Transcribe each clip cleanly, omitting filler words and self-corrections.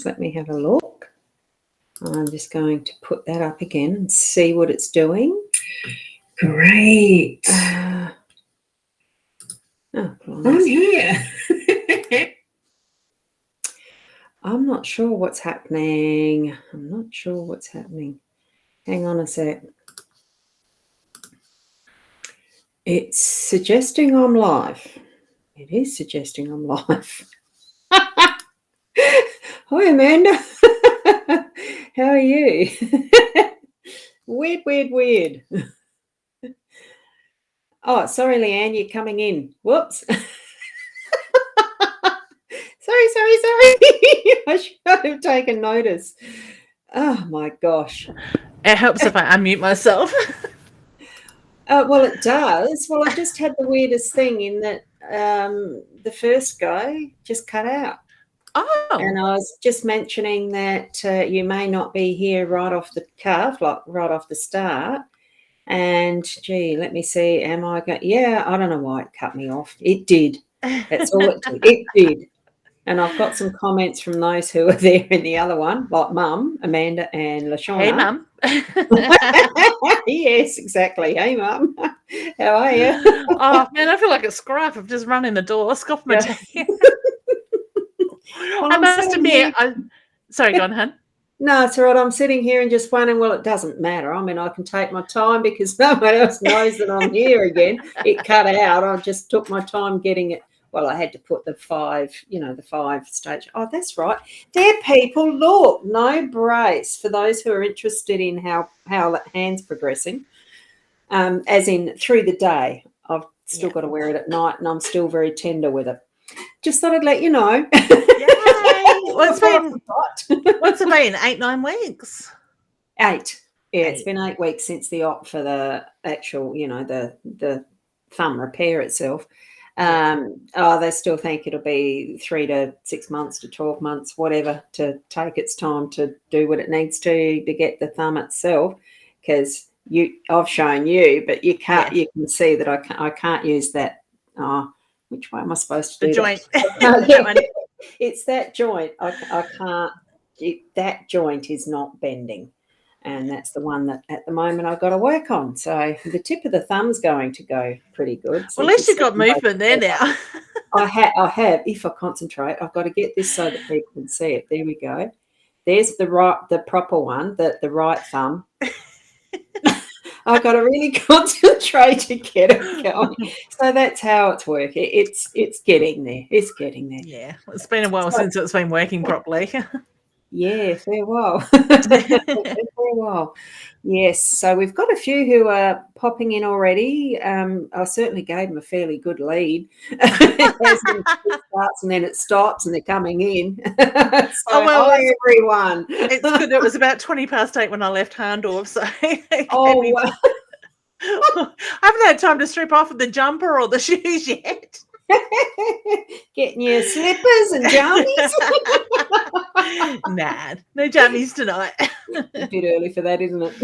Let me have a look. I'm just going to put that up again and see what it's doing. Great. I'm here. I'm not sure what's happening. Hang on a sec. It's suggesting I'm live. It is suggesting I'm live. Hi, Amanda. How are you? Weird. Oh, sorry, Leanne, you're coming in. Whoops. Sorry. I should have taken notice. Oh, my gosh. It helps if I unmute myself. Well, it does. Well, I just had the weirdest thing in that the first guy just cut out. Oh. And I was just mentioning that you may not be here right off the cuff, like right off the start. And, gee, let me see. Am I going? Yeah, I don't know why it cut me off. It did. That's all it did. It did. And I've got some comments from those who are there in the other one, like Mum, Amanda, and LaShawna. Hey, Mum. Yes, exactly. Hey, Mum. How are you? Oh, man, I feel like a scrap. I've just run in the door, scoffed my tea. Well, I must admit, sorry, go on, hun. No, it's all right. I'm sitting here and just wondering, well, it doesn't matter. I mean, I can take my time because no one else knows that I'm here again. It cut out. I just took my time getting it. Well, I had to put the 5 stage. Oh, that's right. There, people, look, no brace for those who are interested in how that hand's progressing, as in through the day. I've still got to wear it at night, and I'm still very tender with it. Just thought I'd let you know. Yay! What's it been? 8-9 weeks? 8. Yeah, it's been 8 weeks since the op for the actual, the thumb repair itself. They still think it'll be 3 to 6 months to 12 months, whatever, to take its time to do what it needs to get the thumb itself. Because I've shown you, but you can't. Yeah. You can see that I can't use that. Which way am I supposed to do the joint? That? It's that joint. I can't. That joint is not bending. And that's the one that at the moment I've got to work on. So the tip of the thumb's going to go pretty good. Well, at least you've got movement there now. I have. If I concentrate, I've got to get this so that people can see it. There we go. There's the proper one, the right thumb. I've got to really concentrate to get it going. So that's how it's working. It's getting there. It's getting there. Yeah, it's been a while since it's been working properly. Yeah, farewell. Farewell. Yes, so we've got a few who are popping in already. I certainly gave them a fairly good lead. It starts and then it stops and they're coming in. So, hi, everyone. It's good. It was about 8:20 when I left Harndorf, so wow. I haven't had time to strip off the jumper or the shoes yet. Getting your slippers and jammies? Nah, no jammies tonight. A bit early for that, isn't it?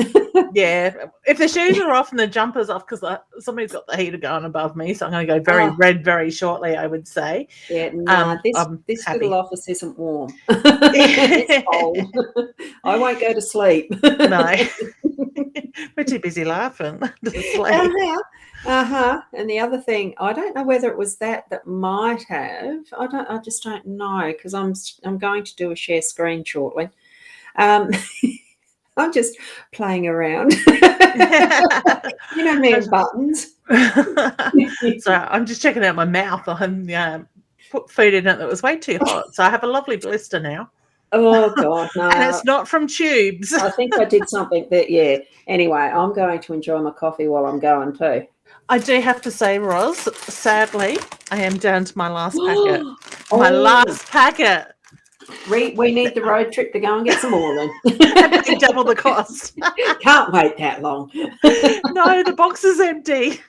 Yeah, if the shoes are off and the jumper's off, because somebody's got the heater going above me, so I'm going to go very red very shortly, I would say. Yeah, this little office isn't warm. It's cold. I won't go to sleep. No. We're too busy laughing to sleep. And the other thing, I don't know whether it was that might have. I just don't know, because I'm going to do a share screen shortly. I'm just playing around. Me and buttons. So I'm just checking out my mouth. I put food in it that was way too hot, so I have a lovely blister now. Oh, God, no. And it's not from tubes. I think I did something Anyway, I'm going to enjoy my coffee while I'm going too. I do have to say, Roz, sadly, I am down to my last packet. My last packet. We need the road trip to go and get some more then. Double the cost. Can't wait that long. No, the box is empty.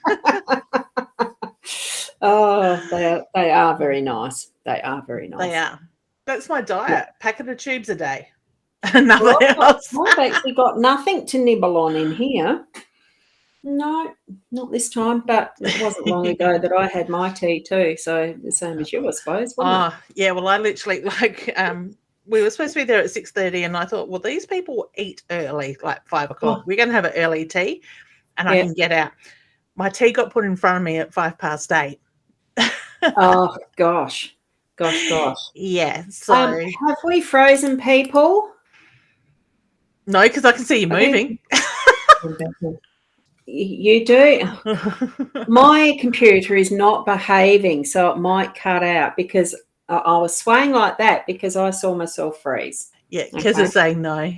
Oh, they are very nice. They are very nice. They are. That's my diet. Yeah. Packet of tubes a day. Nothing else. I've actually got nothing to nibble on in here. No, not this time, but it wasn't long ago that I had my tea too, so the same as you, I suppose, wasn't it? Yeah, well, I literally, we were supposed to be there at 6:30, and I thought, well, these people eat early, like 5 o'clock. Oh. We're going to have an early tea, and I Yeah. can get out. My tea got put in front of me at 8:05. Oh, gosh. Yeah. So have we frozen people? no, because I can see you moving. You do? My computer is not behaving, so it might cut out because I was swaying like that because I saw myself freeze. Yeah, because it's saying no.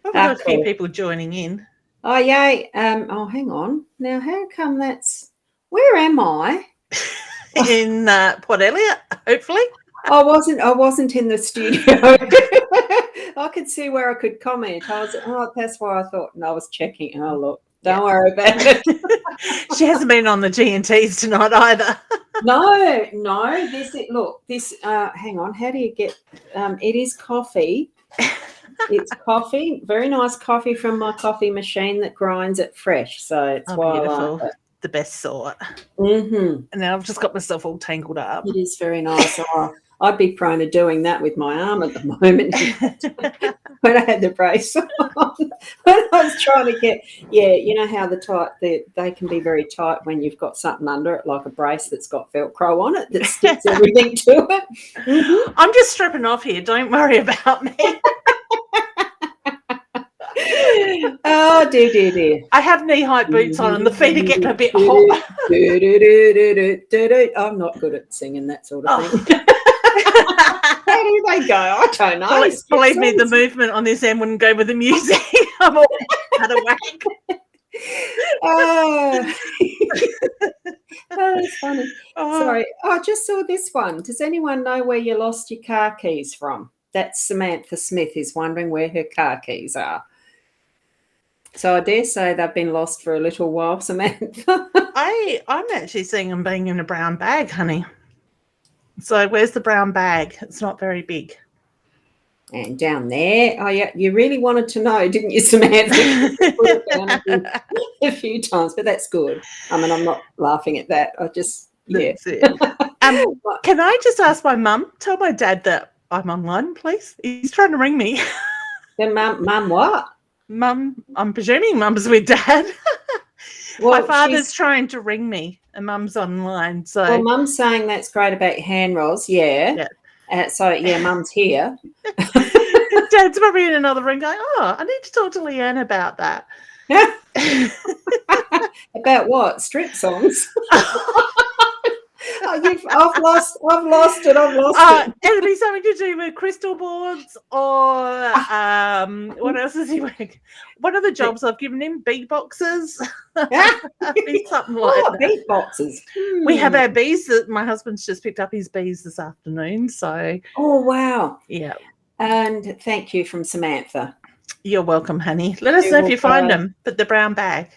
We've got a few people joining in. Oh, yay. Oh, hang on. Now, how come that's... Where am I? In Port Elliot, hopefully. I wasn't in the studio. I could see where I could comment. That's why I thought, and I was checking. Oh, look, don't worry about it. She hasn't been on the G&Ts tonight either. No. This, hang on. How do you get, it is coffee. It's coffee, very nice coffee from my coffee machine that grinds it fresh. So it's why beautiful. I like it. The best sort. Mm-hmm. And now I've just got myself all tangled up. It is very nice. I'd be prone to doing that with my arm at the moment when I had the brace on. When I was trying to get, you know how they can be very tight when you've got something under it, like a brace that's got Velcro on it that sticks everything to it. Mm-hmm. I'm just stripping off here. Don't worry about me. Oh, dear. I have knee-high boots on and the feet are getting a bit hot. I'm not good at singing that sort of thing. How do they go? I don't know. Believe me, the movement on this end wouldn't go with the music. I'm all out of whack. Oh, that's funny. Sorry. I just saw this one. Does anyone know where you lost your car keys from? That's Samantha Smith is wondering where her car keys are. So I dare say they've been lost for a little while, Samantha. I'm actually seeing them being in a brown bag, honey. So where's the brown bag? It's not very big. And down there. Oh, yeah. You really wanted to know, didn't you, Samantha? Put it down a few times, but that's good. I mean, I'm not laughing at that. I just, That's it. Can I just ask my mum? Tell my dad that I'm online, please. He's trying to ring me. Then mum what? Mum, I'm presuming mum's with dad. Well, my father's trying to ring me and mum's online. So well, mum's saying that's great about your hand rolls. Yeah. Mum's here. Dad's probably in another room going, oh, I need to talk to Leanne about that. About what? Strip songs? I've lost it. It'll be something to do with crystal boards or what else is he wearing? One of the jobs I've given him, beatboxes. Something like that. Beatboxes. We have our bees. My husband's just picked up his bees this afternoon. So. Oh, wow. Yeah. And thank you from Samantha. You're welcome, honey. Let us know if you find them. But the brown bag.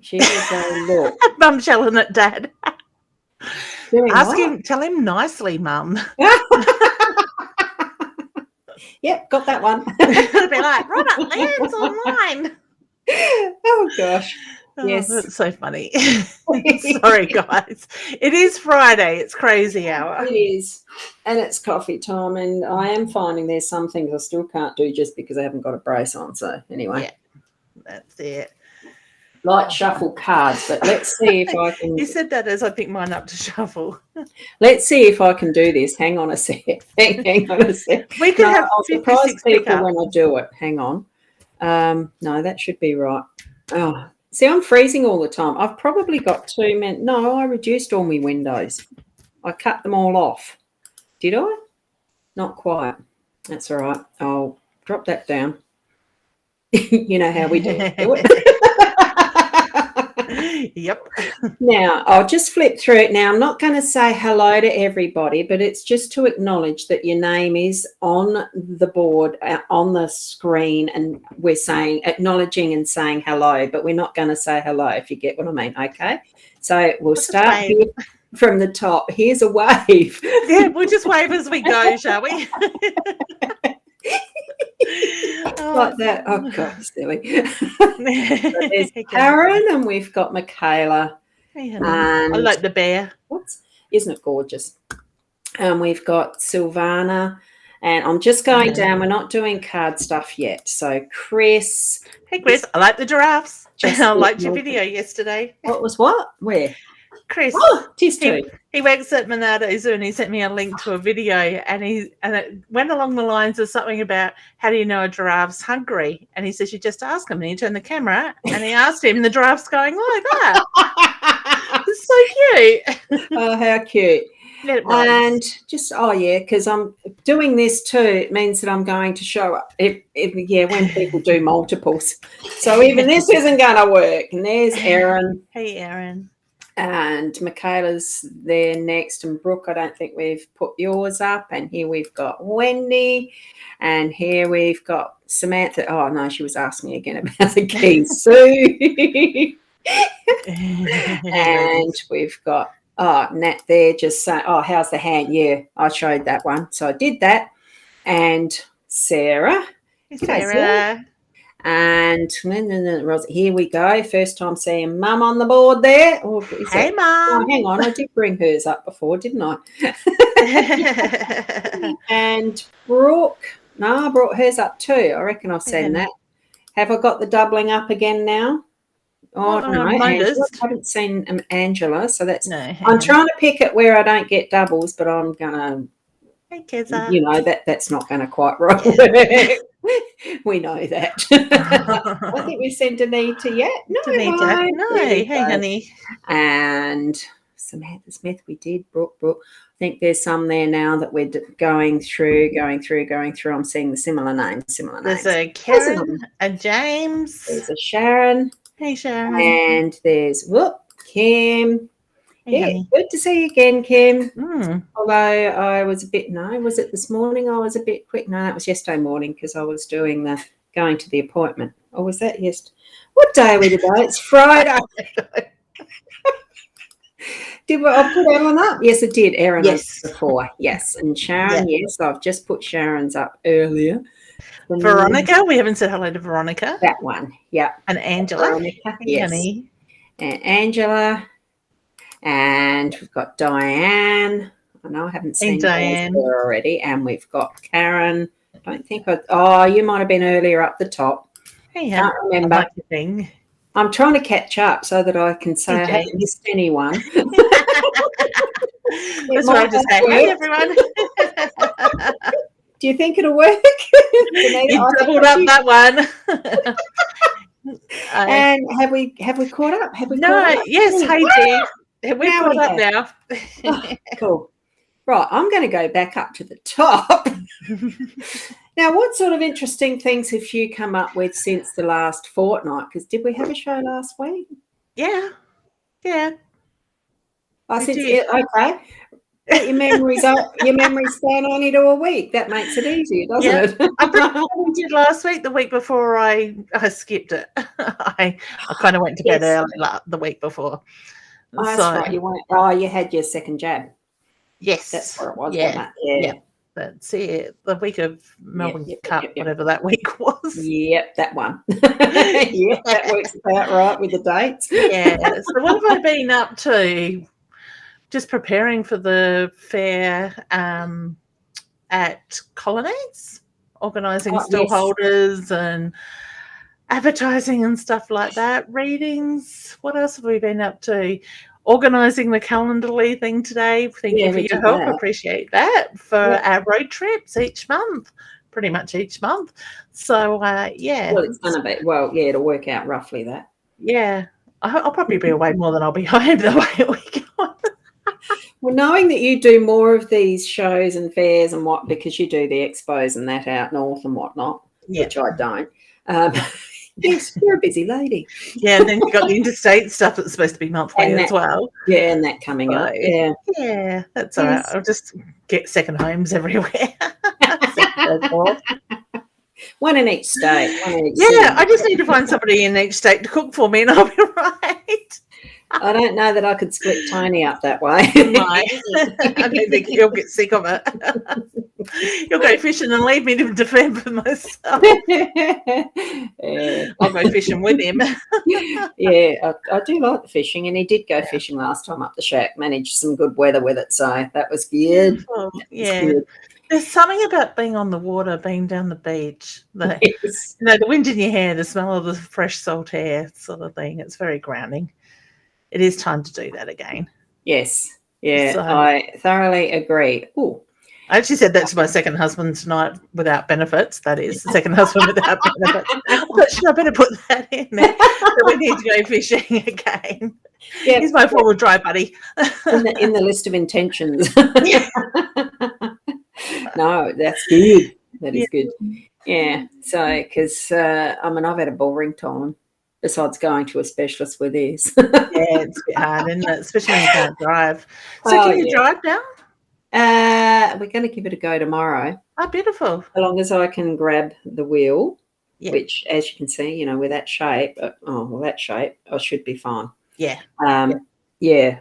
She will go look. Mum's yelling at Dad. Tell him nicely, Mum. Yep, got that one. It'll be like, Robert, Leanne's online. Oh, gosh. Yes. That's so funny. Sorry, guys. It is Friday. It's crazy hour. It is. And it's coffee time. And I am finding there's some things I still can't do just because I haven't got a brace on. So, anyway. Yeah, that's it. Like shuffle cards, but let's see if I can. You said that as I pick mine up to shuffle. Let's see if I can do this. Hang on a sec. Hang on a sec. We can have I'll surprise people when I do it. Hang on. No, that should be right. Oh, see, I'm freezing all the time. I've probably got too many. No, I reduced all my windows. I cut them all off. Did I? Not quite. That's all right. I'll drop that down. You know how we do it. Yep. Now, I'll just flip through it. Now, I'm not going to say hello to everybody, but it's just to acknowledge that your name is on the board, on the screen, and we're acknowledging and saying hello, but we're not going to say hello, if you get what I mean, okay? So we'll start here from the top. Here's a wave. Yeah, we'll just wave as we go, shall we? Like that. Oh, God, silly. So there's Karen, and we've got Michaela. Hey, I like the bear. Isn't it gorgeous? And we've got Silvana, And I'm just going down. We're not doing card stuff yet. So Chris. Hey, Chris, I like the giraffes. Just I liked your video yesterday. What was what? Where? Chris, Oh, tis too. he works at Monado Zoo and he sent me a link to a video and it went along the lines of something about how do you know a giraffe's hungry? And he says, you just ask him. And he turned the camera and he asked him, and the giraffe's going like that. It's so cute. Oh, how cute. Yeah, it was. And just, because I'm doing this too, it means that I'm going to show up when people do multiples. So even this isn't going to work. And there's Erin. Hey, Erin. And Michaela's there next. And Brooke, I don't think we've put yours up. And here we've got Wendy. And here we've got Samantha. Oh, no, she was asking me again about the keys. Sue. And we've got Nat there just saying, how's the hand? Yeah, I showed that one. So I did that. And Sarah. Hey, Sarah. And here we go. First time seeing Mum on the board there. Hey, Mum. Oh, hang on. I did bring hers up before, didn't I? And Brooke. No, I brought hers up too. I reckon I'll send that. Have I got the doubling up again now? Oh, no. I haven't seen Angela. So that's. No, I'm trying to pick it where I don't get doubles, but I'm going to. Hey, kids. That's not going to quite right. We know that. I think we sent Anita yet. No, Anita. No. Hey, honey. And Samantha Smith, we did. Brooke. I think there's some there now that we're going through. I'm seeing the similar names. There's a Karen, a James. There's a Sharon. Hey, Sharon. And there's Kim. Hey, yeah, honey. good to see you again, Kim. Mm. Although I was a bit, was it this morning I was a bit quick? No, that was yesterday morning because I was doing going to the appointment. Or was that yesterday? What day are we today? It's Friday. Did I put Ellen up? Yes, I did. Erin before. Yes. And Sharon, yes, I've just put Sharon's up earlier. Veronica, we haven't said hello to Veronica. That one, yeah. And Angela. Veronica, yes. Honey. And Angela. And we've got Diane. I know I haven't seen Diane already. And we've got Karen. I don't think you might have been earlier up the top. Hey, can't remember. Like the thing. I'm trying to catch up so that I can say I haven't missed anyone. That's why I just say, hey, everyone. Do you think it'll work? You doubled up that one. And have we caught up? Yes, hey, Dee. We're caught up now. Cool. Right, I'm going to go back up to the top. Now, what sort of interesting things have you come up with since the last fortnight? Because did we have a show last week? Yeah. Okay. Your memories span only to a week. That makes it easier, doesn't it? I'm pretty sure we did last week. The week before, I skipped it. I kind of went to bed early the week before. That's right. You had your second jab. Yes, that's what it was. Yeah. That's it. The week of Melbourne Cup, whatever that week was. Yep, that one. That works about right with the dates. Yeah. So what have I been up to? Just preparing for the fair at Colonnades, organising stallholders and advertising and stuff like that. Readings. What else have we been up to? Organising the Calendarly thing today. Thank you for your help. I appreciate that for our road trips pretty much each month. So, Well, it's going to be, it'll work out roughly that. Yeah. I'll probably be away more than I'll be home the way we go. Well, knowing that you do more of these shows and fairs and because you do the expos and that out north and whatnot, which I don't. Yes, you're a busy lady. Yeah, and then you've got the interstate stuff that's supposed to be monthly as well. Yeah, and that coming up. Yeah, that's all right. I'll just get second homes everywhere. One in each state. I just need to find somebody in each state to cook for me and I'll be right. I don't know that I could split Tony up that way. I don't think he'll get sick of it. He'll go fishing and leave me to defend for myself. I'll go fishing with him. I do like the fishing, and he did go fishing last time up the shack. Managed some good weather with it, so that was good. Good. There's something about being on the water, being down the beach, Yes. the wind in your hair, the smell of the fresh salt air sort of thing. It's very grounding. It is time to do that again. Yes. Yeah, So I thoroughly agree. Oh, I actually said that to my second husband tonight without benefits. That is, the second husband without benefits. I thought, should I better put that in there? That we need to go fishing again. yeah, He's my four-wheel drive buddy. in the list of intentions. No, that's good. That is good. Yeah. So, because I've had a boring time besides going to a specialist with this. Yeah, it's a bit hard, isn't it? Especially when you can't drive. So Oh, can you yeah. drive now? We're going to give it a go tomorrow. Oh, beautiful. As long as I can grab the wheel, Yeah. which, as you can see, with that shape, that shape, I should be fine. Yeah. Yeah,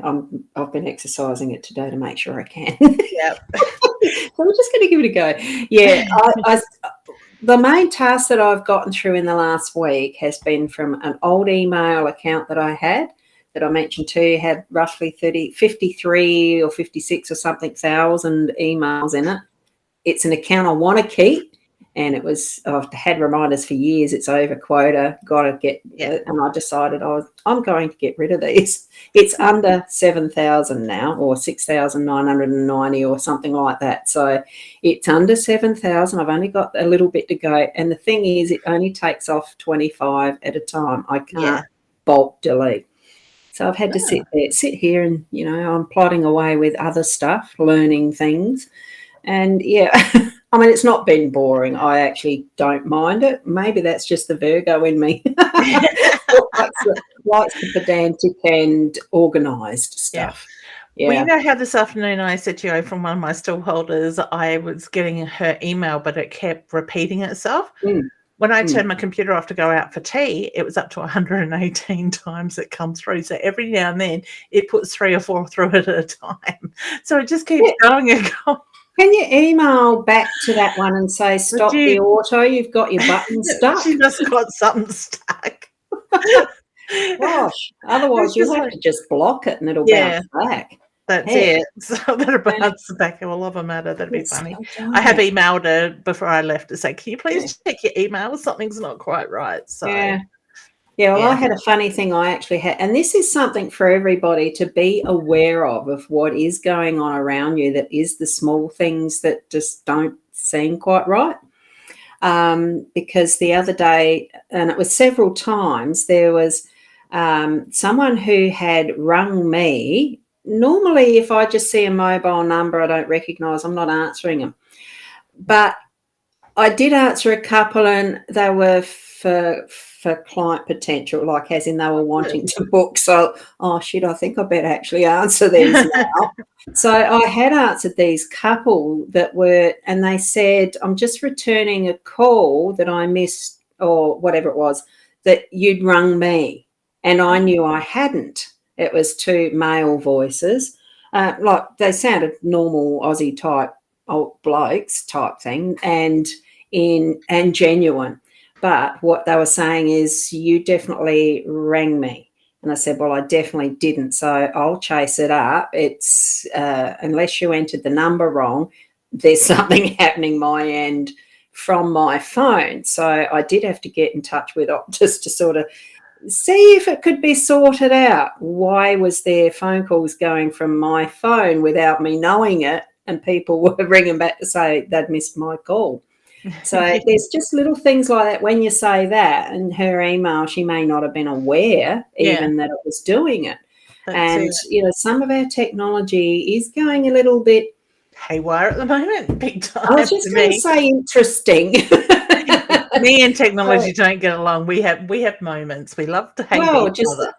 I've been exercising it today to make sure I can. Yeah. So I'm just going to give it a go. Yeah, the main task that I've gotten through in the last week has been from an old email account that I had, that I mentioned to you, had roughly 53 or 56 or something thousand emails in it. It's an account I want to keep, and I've had reminders for years, it's over quota, got to get, and I decided I'm going to get rid of these. It's under 7,000 now, or 6,990 or something like that. So it's under 7,000. I've only got a little bit to go. And the thing is, it only takes off 25 at a time. I can't bulk delete. So I've had to sit here and, I'm plodding away with other stuff, learning things. And it's not been boring. I actually don't mind it. Maybe that's just the Virgo in me. likes the pedantic and organised stuff. Yeah. Well, you know how this afternoon I said to you from one of my stall holders, I was getting her email, but it kept repeating itself. When I turned my computer off to go out for tea, it was up to 118 times it comes through. So every now and then it puts 3 or 4 through it at a time. So it just keeps going and going. Can you email back to that one and say, stop the auto, you've got your button stuck? She just got something stuck. Gosh, otherwise you'll have to just block it and it'll bounce back. That's it. So that'll bounce back. Well, love a matter. That'd be funny. I have emailed her before I left to say, can you please check your email? Something's not quite right. So well, I had a funny thing I actually had, and this is something for everybody to be aware of what is going on around you, that is the small things that just don't seem quite right. Because the other day, and it was several times, there was someone who had rung me. Normally, if I just see a mobile number I don't recognise, I'm not answering them. But I did answer a couple, and they were for client potential, like as in they were wanting to book. So, I think I better actually answer these now. So I had answered these couple that were, and they said, I'm just returning a call that I missed, or whatever it was, that you'd rung me. And I knew I hadn't. It was 2 male voices. Like they sounded normal Aussie type old blokes type thing, and genuine. But what they were saying is, you definitely rang me. And I said, well, I definitely didn't. So I'll chase it up. It's unless you entered the number wrong, there's something happening my end from my phone. So I did have to get in touch with Optus to sort of see if it could be sorted out. Why was there phone calls going from my phone without me knowing it, and people were ringing back to say they'd missed my call? So there's just little things like that. When you say that, and her email, she may not have been aware even that it was doing it. That's some of our technology is going a little bit haywire at the moment, big time. I was just going to say interesting. Me and technology don't get along. We have moments. We love to hang each other.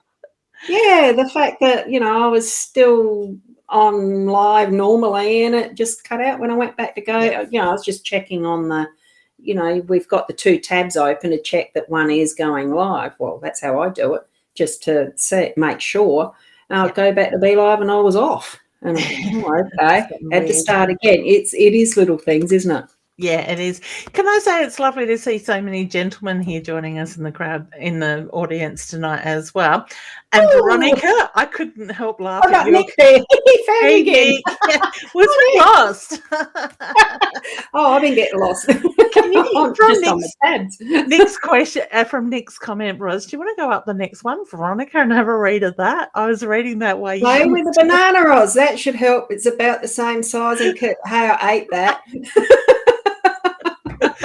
The fact that, I was still on live normally and it just cut out when I went back to go. I was just checking on the, we've got the 2 tabs open to check that one is going live. Well, that's how I do it, just to make sure. And I'll go back to be live and I was off. And okay, had to start again. It is little things, isn't it? Yeah, it is. Can I say it's lovely to see so many gentlemen here joining us in the crowd, in the audience tonight as well. And Oh. Veronica, I couldn't help Oh, laughing. not Nick there. He found Hey, me again. Nick. Yeah, was Oh, we Nick. lost? Oh, I've been getting lost. Can you, I'm from just on the tabs. Nick's question, from Nick's comment, Ros, do you want to go up the next one, Veronica, and have a read of that? I was reading that while you Play with the banana Oz. That should help. It's about the same size. And hey, I ate that.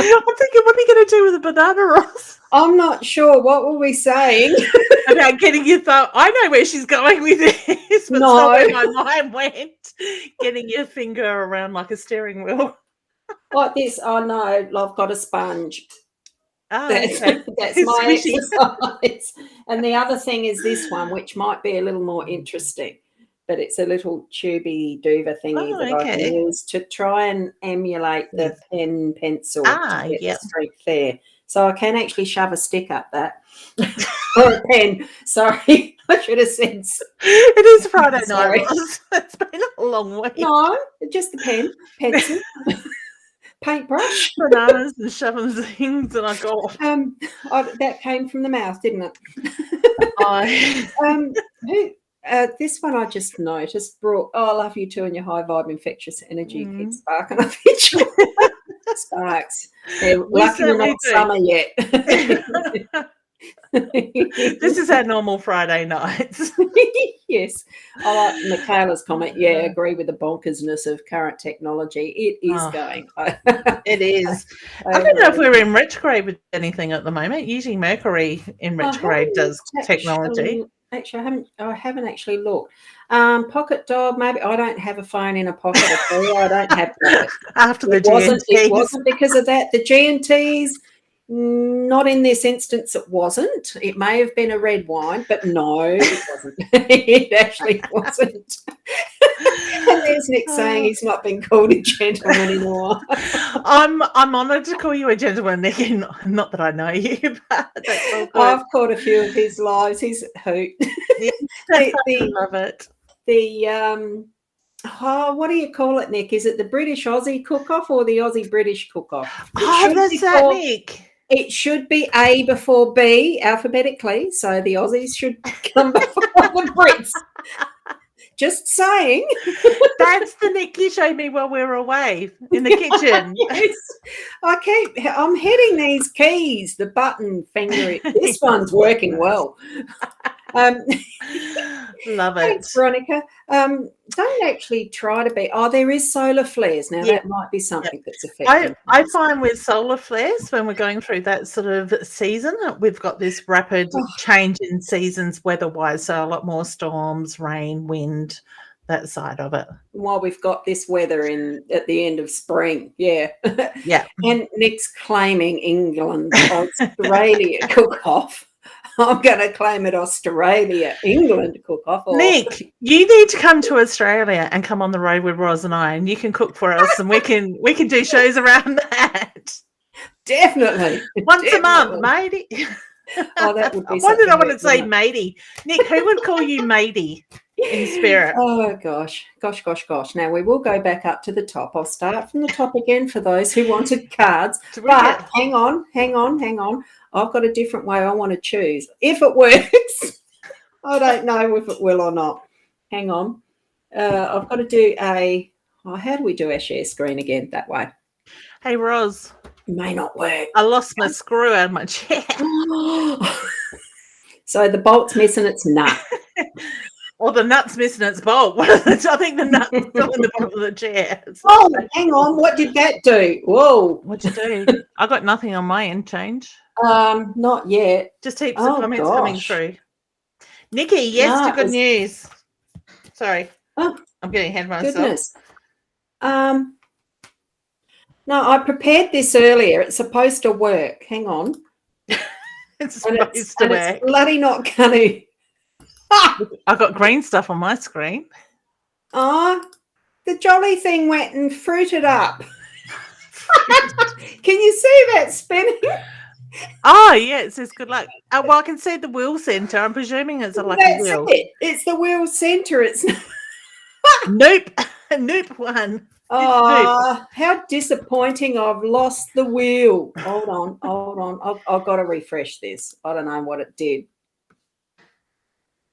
I'm thinking, what are you going to do with the banana Ros? I'm not sure. What were we saying? About getting your thumb. I know where she's going with this, but No. it's not where my mind went. Getting your finger around like a steering wheel. Like this. Oh, no. I've got a sponge. Oh, That's okay. my Squishy. exercise. And the other thing is this one, which might be a little more interesting, but it's a little tubey doover thingy that I can use to try and emulate the pen pencil to get the strength there. So I can actually shove a stick up that. Or a pen. Sorry, I should have said. It is Friday night, Roz. It's been a long week. No, just the pen, pencil. Paintbrush, bananas and shoving things, and I go. That came from the mouth, didn't it? This one I just noticed brought. Oh, I love you too, and your high vibe, infectious energy keeps sparking a picture. Sparks. Lucky we're not summer yet. This is our normal Friday nights. Yes. I like Michaela's comment. Yeah, agree with the bonkersness of current technology. It is going. It is. I don't know if we're in retrograde with anything at the moment. Usually Mercury in retrograde does technology. Actually, I haven't actually looked. Pocket dog, maybe. I don't have a phone in a pocket at all. I don't have pocket. After the G&Ts. It G&Ts. wasn't because of that. The G&Ts, not in this instance, it wasn't. It may have been a red wine, but no, it wasn't. It actually wasn't. And there's Nick saying he's not been called a gentleman anymore. I'm honoured to call you a gentleman, Nick. Not that I know you, but that's all good. I've caught a few of his lives. He's a hoot. I love it. What do you call it, Nick? Is it the British Aussie cook-off or the Aussie British cook-off? That's that, Nick. It should be A before B alphabetically, so the Aussies should come before the Brits. Just saying. That's the Nick you showed me while we were away in the kitchen. Yes. I'm hitting these keys, the button finger. This one's working well. Love it. Thanks, Veronica. Don't actually try to be. Oh, there is solar flares. Now that might be something that's affecting. I find with solar flares, when we're going through that sort of season, we've got this rapid change in seasons weather-wise. So a lot more storms, rain, wind, that side of it. While we've got this weather at the end of spring, yeah. And Nick's claiming England, Australia cook-off. I'm going to claim it Australia, England cook-off. Nick, you need to come to Australia and come on the road with Roz and I, and you can cook for us, and we can do shows around that. Definitely. Once a month, matey. Oh, that would be. Why did I want to say matey? Nick, who would call you matey in spirit? Oh, gosh. Now, we will go back up to the top. I'll start from the top again for those who wanted cards. But hang on. I've got a different way I want to choose. If it works, I don't know if it will or not. Hang on. I've got to do how do we do our share screen again that way? Hey, Roz. May not work. I lost my screw out of my chair. So the bolt's missing its nut. Or the nut's missing its bolt. I think the nut's still in the bottom of the chair. Oh, hang on. What did that do? Whoa. What'd you do? I got nothing on my end change. Not yet. Just heaps of comments coming through. Nikki, yes to good news. Sorry. I'm getting ahead of myself. Goodness. No, I prepared this earlier. It's supposed to work. Hang on. It's supposed to work. It's bloody not going to. I got green stuff on my screen. Oh, the jolly thing went and fruited up. Can you see that spinning? Oh, yeah, it says good luck. Well, I can see the wheel centre. I'm presuming it's a lucky wheel. It. It's the wheel centre. It's Nope one. Oh, how disappointing. I've lost the wheel. Hold on. I've got to refresh this. I don't know what it did.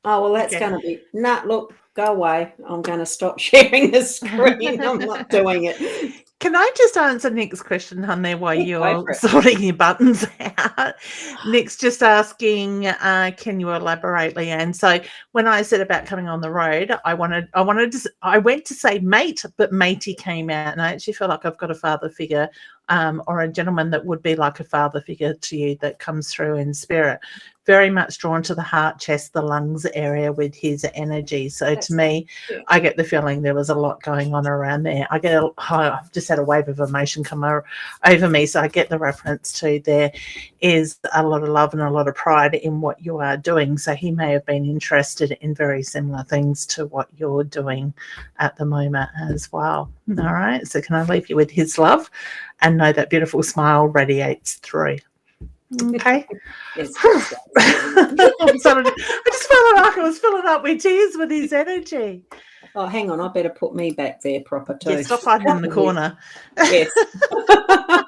Oh, well, that's Okay. going to be... look, go away. I'm going to stop sharing the screen. I'm not doing it. Can I just answer Nick's question, honey, while Yeah, go you're for it. sorting your buttons out? Nick's just asking, can you elaborate, Leanne? So when I said about coming on the road, I went to say mate, but matey came out, and I actually feel like I've got a father figure, or a gentleman that would be like a father figure to you that comes through in spirit. Very much drawn to the heart, chest, the lungs area with his energy. So to me, I get the feeling there was a lot going on around there. I've just had a wave of emotion come over me. So I get the reference to there is a lot of love and a lot of pride in what you are doing. So he may have been interested in very similar things to what you're doing at the moment as well. All right. So can I leave you with his love and know that beautiful smile radiates through? Okay. Yes. I just felt like I was filling up with tears with his energy. Oh, hang on. I better put me back there proper too. Yeah, stop hiding in the corner. Yes. I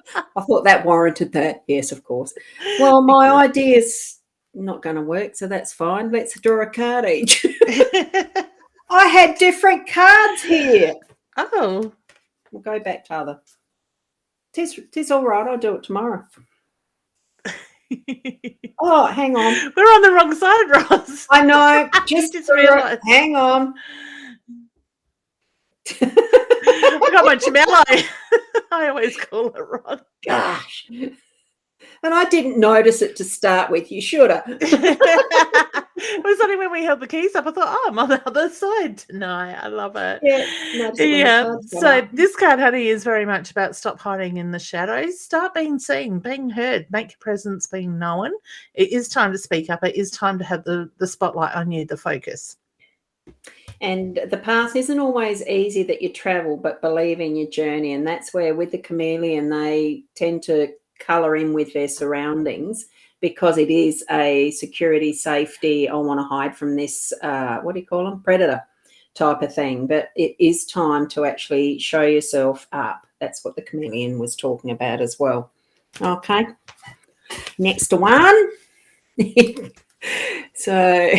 thought that warranted that. Yes, of course. Well, my idea's not going to work, so that's fine. Let's draw a card each. I had different cards here. Oh. We'll go back to other. Tis all right. I'll do it tomorrow. Oh, hang on. We're on the wrong side, Ross. I know. Just realised. Hang on. I got my gemello. I always call it wrong. Gosh. And I didn't notice it to start with. You should have. It was only when we held the keys up, I thought, oh, I'm on the other side tonight. I love it. Yeah. So this card, honey, is very much about stop hiding in the shadows. Start being seen, being heard. Make your presence being known. It is time to speak up. It is time to have the spotlight on you, the focus. And the path isn't always easy that you travel, but believe in your journey. And that's where with the chameleon, they tend to colour in with their surroundings because it is a security, safety, I want to hide from this, what do you call them, predator type of thing. But it is time to actually show yourself up. That's what the chameleon was talking about as well. Okay. Next one. So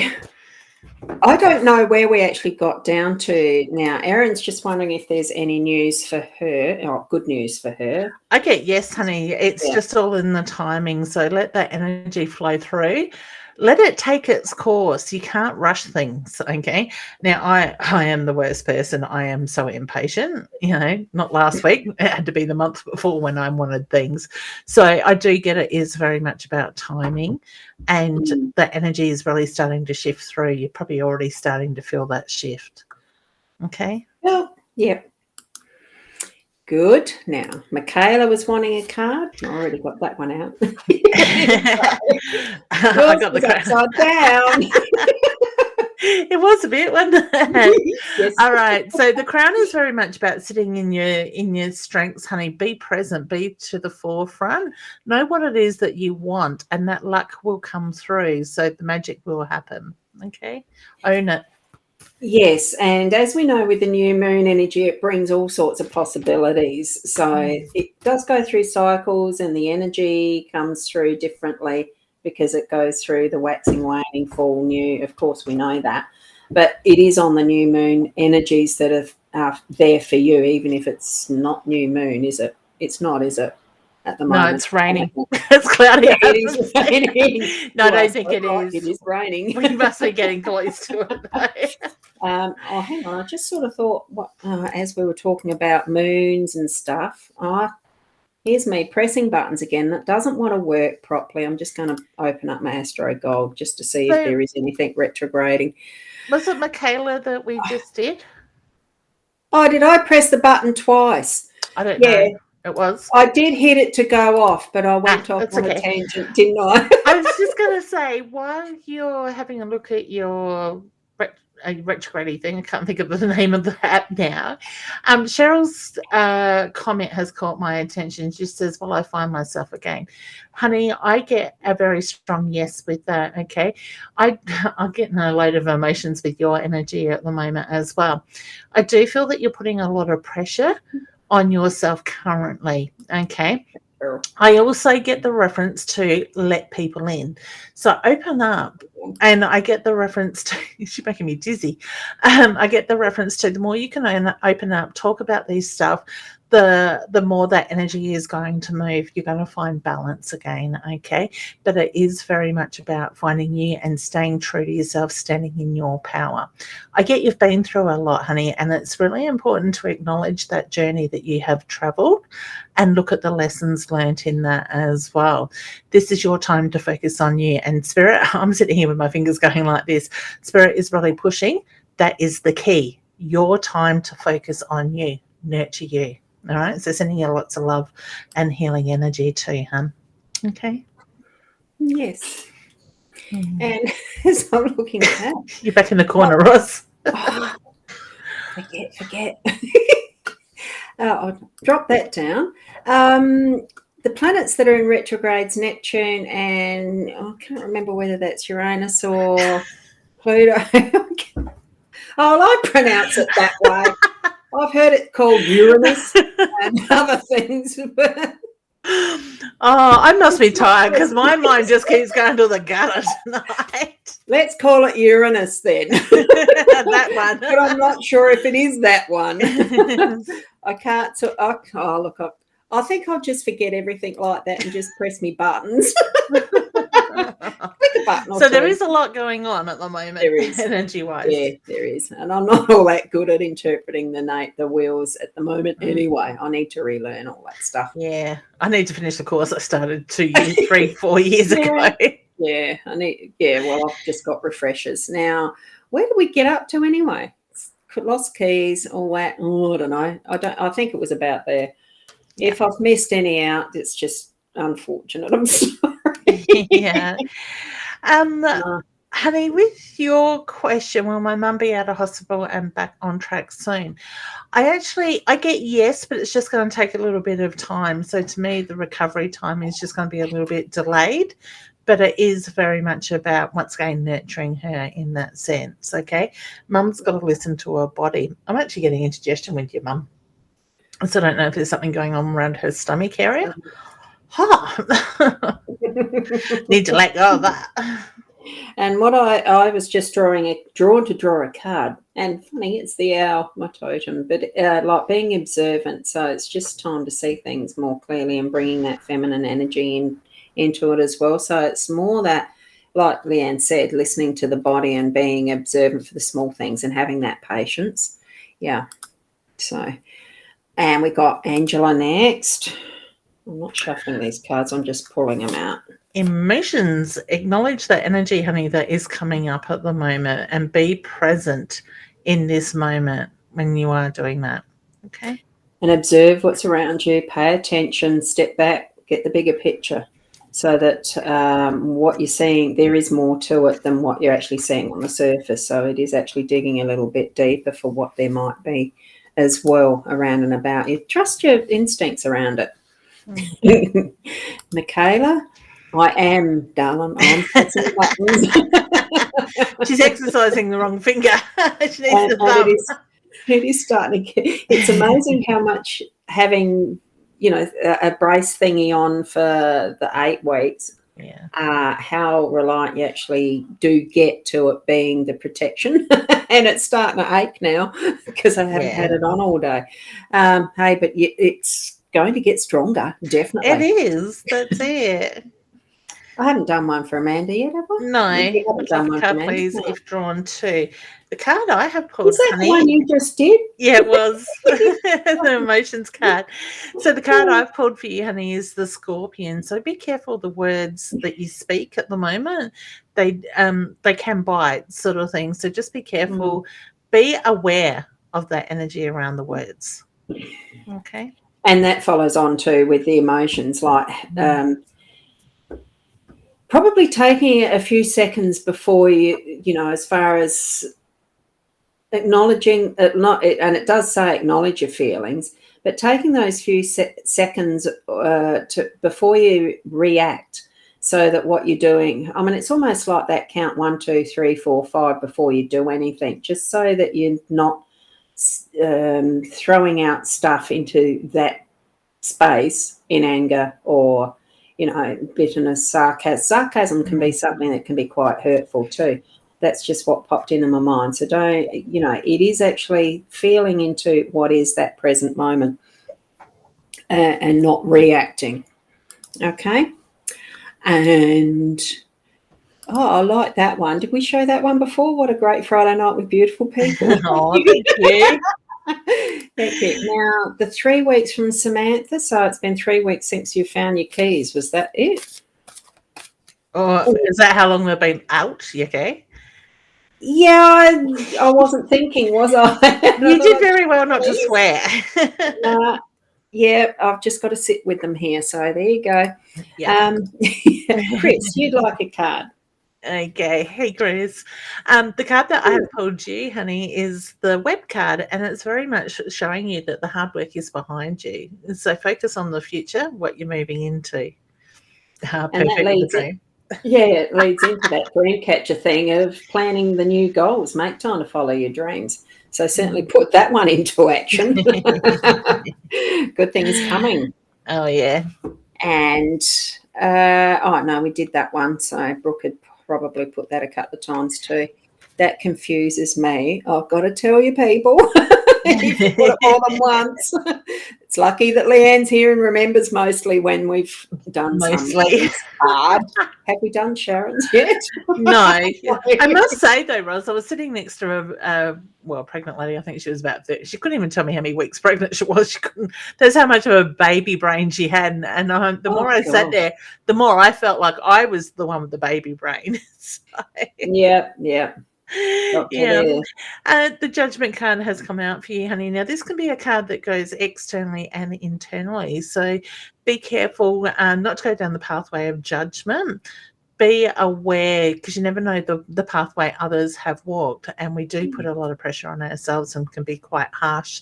I don't know where we actually got down to now. Erin's just wondering if there's any news for her or good news for her. Okay, yes, honey. It's just all in the timing. So let that energy flow through. Let it take its course. You can't rush things, okay? Now, I am the worst person. I am so impatient, not last week. It had to be the month before when I wanted things. So I do get it is very much about timing, and the energy is really starting to shift through. You're probably already starting to feel that shift, okay? Well, yeah. Good. Now, Michaela was wanting a card. I already got that one out. I got the upside down. It was a bit, wasn't it? Yes. All right. So the crown is very much about sitting in your strengths, honey. Be present, be to the forefront. Know what it is that you want, and that luck will come through. So the magic will happen. Okay. Own it. Yes, and as we know with the new moon energy, it brings all sorts of possibilities. So it does go through cycles, and the energy comes through differently because it goes through the waxing, waning, full, new. Of course, we know that. But it is on the new moon energies that are there for you, even if it's not new moon, is it? It's not, is it? At the moment. No, it's raining. It's cloudy. Yeah, it is raining. No, I don't think it is. It is raining. We must be getting close to it, though. Oh, hang on. I just sort of thought, as we were talking about moons and stuff, here's me pressing buttons again. That doesn't want to work properly. I'm just going to open up my Astro Gold just to see if there is anything retrograding. Was it Michaela that we just did? Oh, did I press the button twice? I don't know. It was. I did hit it to go off, but I went off on a tangent, didn't I? I was just going to say, while you're having a look at your a retrograde thing. I can't think of the name of the app now. Cheryl's comment has caught my attention. She says, well, I find myself again. Honey, I get a very strong yes with that, okay? I'm getting a load of emotions with your energy at the moment as well. I do feel that you're putting a lot of pressure on yourself currently, okay? I also get the reference to let people in. So open up. And I get the reference to, she's making me dizzy. I get the reference to the more you can open up, talk about these stuff, the more that energy is going to move. You're going to find balance again, okay? But it is very much about finding you and staying true to yourself, standing in your power. I get you've been through a lot, honey, and it's really important to acknowledge that journey that you have travelled and look at the lessons learnt in that as well. This is your time to focus on you. And Spirit, I'm sitting here with my fingers going like this. Spirit is really pushing. That is the key. Your time to focus on you, nurture you. All right, so sending you lots of love and healing energy too, hun. Okay. Yes. And as I'm looking at that, you're back in the corner, Ross. Forget. I'll drop that down. The planets that are in retrogrades, Neptune, and I can't remember whether that's Uranus or Pluto. I pronounce it that way. I've heard it called Uranus and other things. I must be tired because my mind just keeps going to the gutter tonight. Let's call it Uranus then. That one. But I'm not sure if it is that one. I can't. I think I'll just forget everything like that and just press me buttons. Click a button or so there two. is a lot going on at the moment. There is. Energy-wise. Yeah, there is. And I'm not all that good at interpreting the wheels at the moment anyway. I need to relearn all that stuff. Yeah. I need to finish the course I started 4 years ago. Yeah, well, I've just got refreshers. Now, where do we get up to anyway? Lost keys, all that. Oh, I don't know. I think it was about there. If I've missed any out, it's just unfortunate. I'm sorry. Yeah. Honey, with your question, will my mum be out of hospital and back on track soon? I get yes, but it's just going to take a little bit of time. So to me, the recovery time is just going to be a little bit delayed, but it is very much about, once again, nurturing her in that sense, okay? Mum's got to listen to her body. I'm actually getting indigestion with your mum. So I don't know if there's something going on around her stomach area. Need to let go of that. And what I was just drawn to draw a card. And funny, it's the owl, my totem, but like being observant. So it's just time to see things more clearly and bringing that feminine energy into it as well. So it's more that, like Leanne said, listening to the body and being observant for the small things and having that patience. Yeah. So, and we got Angela next. I'm not shuffling these cards. I'm just pulling them out. Emotions. Acknowledge that energy, honey, that is coming up at the moment and be present in this moment when you are doing that. Okay. And observe what's around you. Pay attention. Step back. Get the bigger picture so that what you're seeing, there is more to it than what you're actually seeing on the surface. So it is actually digging a little bit deeper for what there might be as well around and about you. Trust your instincts around it. Michaela, I am, darling. I'm pressing buttons. She's exercising the wrong finger. She needs the thumb. It is starting to get. It's amazing how much having, a brace thingy on for the 8 weeks. Yeah. How reliant you actually do get to it being the protection, and it's starting to ache now because I haven't had it on all day. Hey, but it's going to get stronger, definitely. It is. That's it. I haven't done one for Amanda yet, have I? No. I haven't done one for Amanda. Please, if drawn to. The card I have pulled, was that honey. The one you just did? Yeah, it was. The emotions card. So the card I've pulled for you, honey, is the Scorpion. So be careful the words that you speak at the moment. They can bite, sort of thing. So just be careful. Be aware of that energy around the words. Okay. And that follows on too with the emotions, like probably taking a few seconds before you, as far as acknowledging it, and it does say acknowledge your feelings, but taking those few seconds before you react, so that what you're doing, I mean, it's almost like that count 1, 2, 3, 4, 5 before you do anything, just so that you're not throwing out stuff into that space in anger or, bitterness, sarcasm. Sarcasm can be something that can be quite hurtful too. That's just what popped into my mind. So it is actually feeling into what is that present moment and not reacting. Okay. And, I like that one. Did we show that one before? What a great Friday night with beautiful people. Oh, thank you. Thank you. Now, the 3 weeks from Samantha, so it's been 3 weeks since you found your keys. Was that it? Oh, is that how long we've been out? You okay? Yeah, I wasn't thinking, was I? You did very well not to swear. Yeah, I've just got to sit with them here. So there you go. Yeah. Chris, you'd like a card. Okay. Hey, Chris. The card that I have pulled you, honey, is the web card, and it's very much showing you that the hard work is behind you. So focus on the future, what you're moving into. And that leads it leads into that dream catcher thing of planning the new goals. Make time to follow your dreams. So certainly put that one into action. Good things coming. Oh, yeah. And, no, we did that one. So Brooke had probably put that a couple of times too. That confuses me. I've got to tell you, people, if you put it more than once. It's lucky that Leanne's here and remembers mostly when we've done something hard. Have we done Sharon's yet? No. I must say, though, Roz, I was sitting next to a pregnant lady. I think she was about 30. She couldn't even tell me how many weeks pregnant she was. She couldn't. That's how much of a baby brain she had. And the more I sat there, the more I felt like I was the one with the baby brain. So. Yeah. Yeah. The judgment card has come out for you, honey. Now, this can be a card that goes externally and internally. So be careful not to go down the pathway of judgment. Be aware, because you never know the pathway others have walked. And we do put a lot of pressure on ourselves and can be quite harsh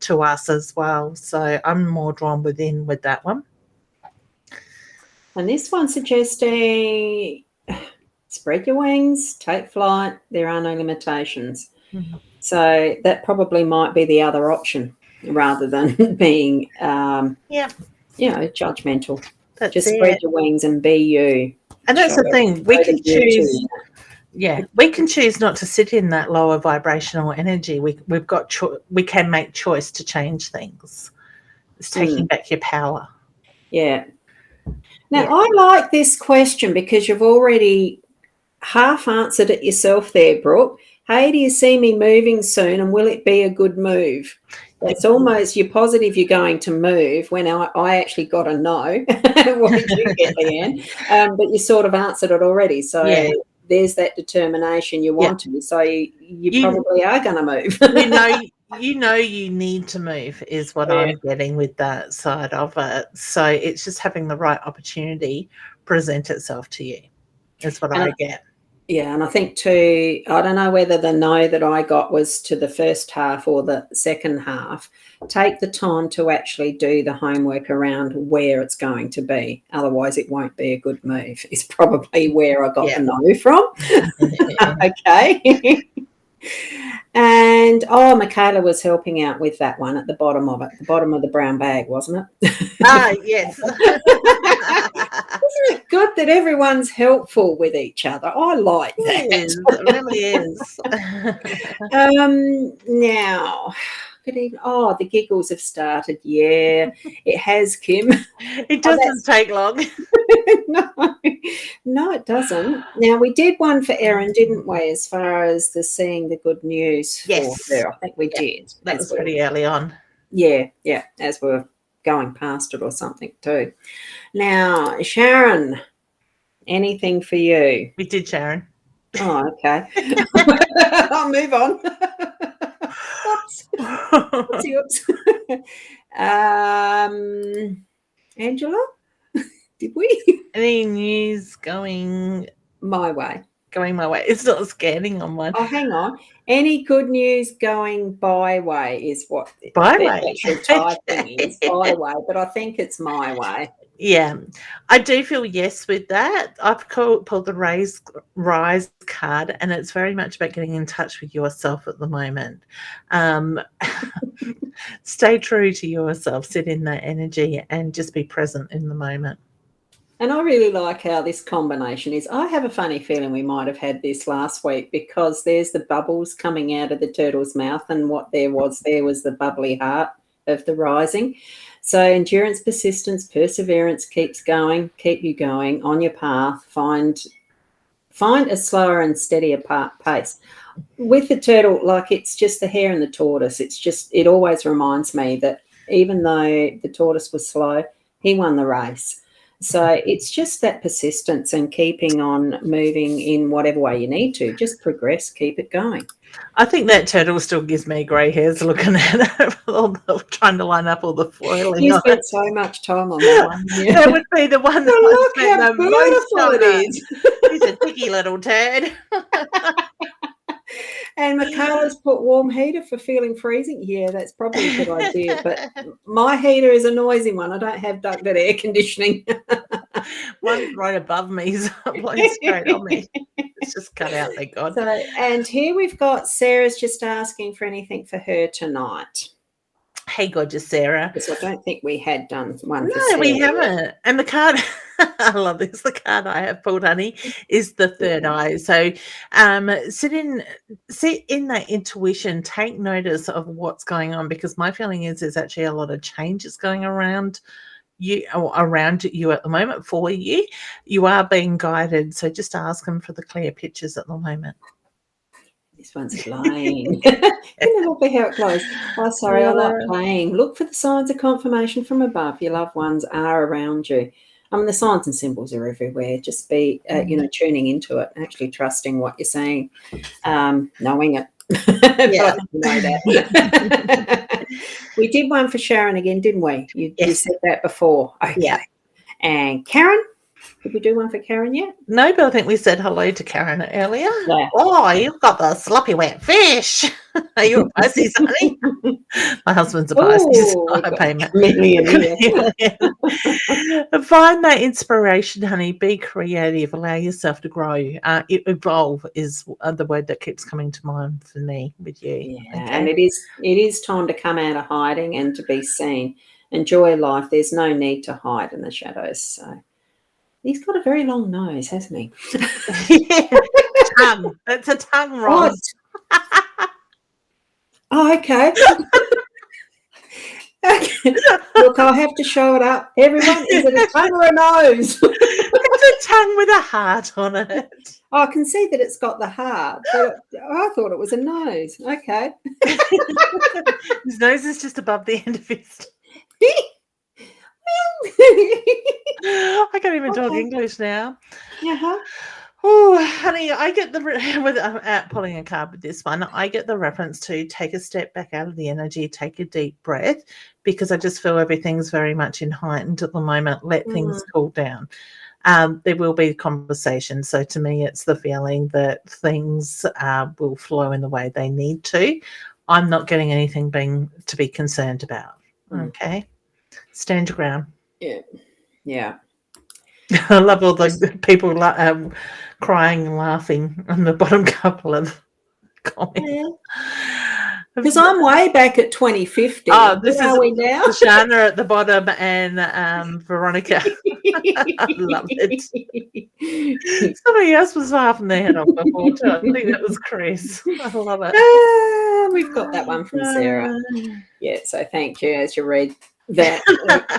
to us as well. So I'm more drawn within with that one. And this one suggesting spread your wings, take flight. There are no limitations. Mm-hmm. So that probably might be the other option rather than being, judgmental. Just spread your wings and be you. And that's the thing. We can choose. Yeah, we can choose not to sit in that lower vibrational energy. We can make choice to change things. It's taking back your power. Yeah. Now, I like this question because you've already half answered it yourself there, Brooke. Hey, do you see me moving soon, and will it be a good move? It's almost you're positive you're going to move when I actually got a no. What did you get, Leanne? But you sort of answered it already. So there's that determination you want to. So you probably are going to move. You need to move is what I'm getting with that side of it. So it's just having the right opportunity present itself to you is what I get. Yeah, and I think too, I don't know whether the no that I got was to the first half or the second half. Take the time to actually do the homework around where it's going to be. Otherwise, it won't be a good move. It's probably where I got the no from. Okay. And, Michaela was helping out with that one at the bottom of it, the bottom of the brown bag, wasn't it? Yes. Isn't it good that everyone's helpful with each other? I like that. It really is. Now, good evening. Oh, the giggles have started. Yeah, it has, Kim. It doesn't take long. No, it doesn't. Now, we did one for Erin, didn't we, as far as the seeing the good news for her? I think we did. That was pretty early on. Yeah, as we're going past it or something too. Now, Sharon, anything for you? We did, Sharon. Oh, okay. I'll move on. Oops. Angela, did we? Any news going my way? going my way. It's not scanning on mine. Oh, hang on. Any good news going by way is what Byway. the actual typing is, by way, but I think it's my way. Yeah, I do feel yes with that. I've pulled the rise card, and it's very much about getting in touch with yourself at the moment. Stay true to yourself, sit in that energy, and just be present in the moment. And I really like how this combination is. I have a funny feeling we might have had this last week because there's the bubbles coming out of the turtle's mouth, and what there was the bubbly heart of the rising. So endurance, persistence, perseverance keeps going, keep you going on your path. Find a slower and steadier pace. With the turtle, like it's just the hare and the tortoise. It always reminds me that even though the tortoise was slow, he won the race. So it's just that persistence and keeping on moving in whatever way you need to. Just progress, keep it going. I think that turtle still gives me grey hairs looking at it, trying to line up all the foiling. You spent so much time on that one. Yeah. That would be the one that look I spent how the most beautiful time it on. is. He's a picky little turd. And Michaela's put warm heater for feeling freezing. Yeah, that's probably a good idea. But my heater is a noisy one. I don't have ducted air conditioning. One's right above me, so it blows straight on me. It's just cut out, thank God. So, and here we've got Sarah's just asking for anything for her tonight. Hey, gorgeous Sarah. Because I don't think we had done one for No, Sarah. we haven't. And the card, I love this. The card I have pulled, honey, is the third eye. So sit in that intuition, take notice of what's going on, because my feeling is there's actually a lot of changes going around you at the moment for you. You are being guided. So just ask them for the clear pictures at the moment. This one's flying. You know how it goes. Oh, sorry, I like playing. Look for the signs of confirmation from above. Your loved ones are around you. I mean, the signs and symbols are everywhere. Just be, tuning into it, actually trusting what you're saying, knowing it. Yeah. You know that. We did one for Sharon again, didn't we? You said that before. Okay. Yeah. And Karen? Did we do one for Karen yet? No, but I think we said hello to Karen earlier. Yeah. Oh, you've got the sloppy wet fish. Are you a Pisces, honey? My husband's a Pisces. I pay him. Find that inspiration, honey. Be creative. Allow yourself to grow. Evolve is the word that keeps coming to mind for me with you. Yeah, okay. And it is time to come out of hiding and to be seen. Enjoy life. There's no need to hide in the shadows. So. He's got a very long nose, hasn't he? Yeah. Tongue. That's a tongue roll. Oh, okay. Look, I'll have to show it up. Everyone, is it a tongue or a nose? It's a tongue with a heart on it. Oh, I can see that it's got the heart, but I thought it was a nose. Okay. His nose is just above the end of his. I can't even talk English now. Uh-huh. Oh, honey, I get without pulling a card with this one, I get the reference to take a step back out of the energy, take a deep breath, because I just feel everything's very much in heightened at the moment. Let things cool down. There will be conversation. So to me, it's the feeling that things will flow in the way they need to. I'm not getting anything to be concerned about. Okay. Stand your ground. Yeah. Yeah. I love all the people crying and laughing on the bottom couple of comments. Because I'm way back at 2050. Oh, this is we now? Shana at the bottom and Veronica. I love it. Somebody else was laughing their head off before too. I think that was Chris. I love it. We've got that one from Sarah. Yeah, so thank you as you read that.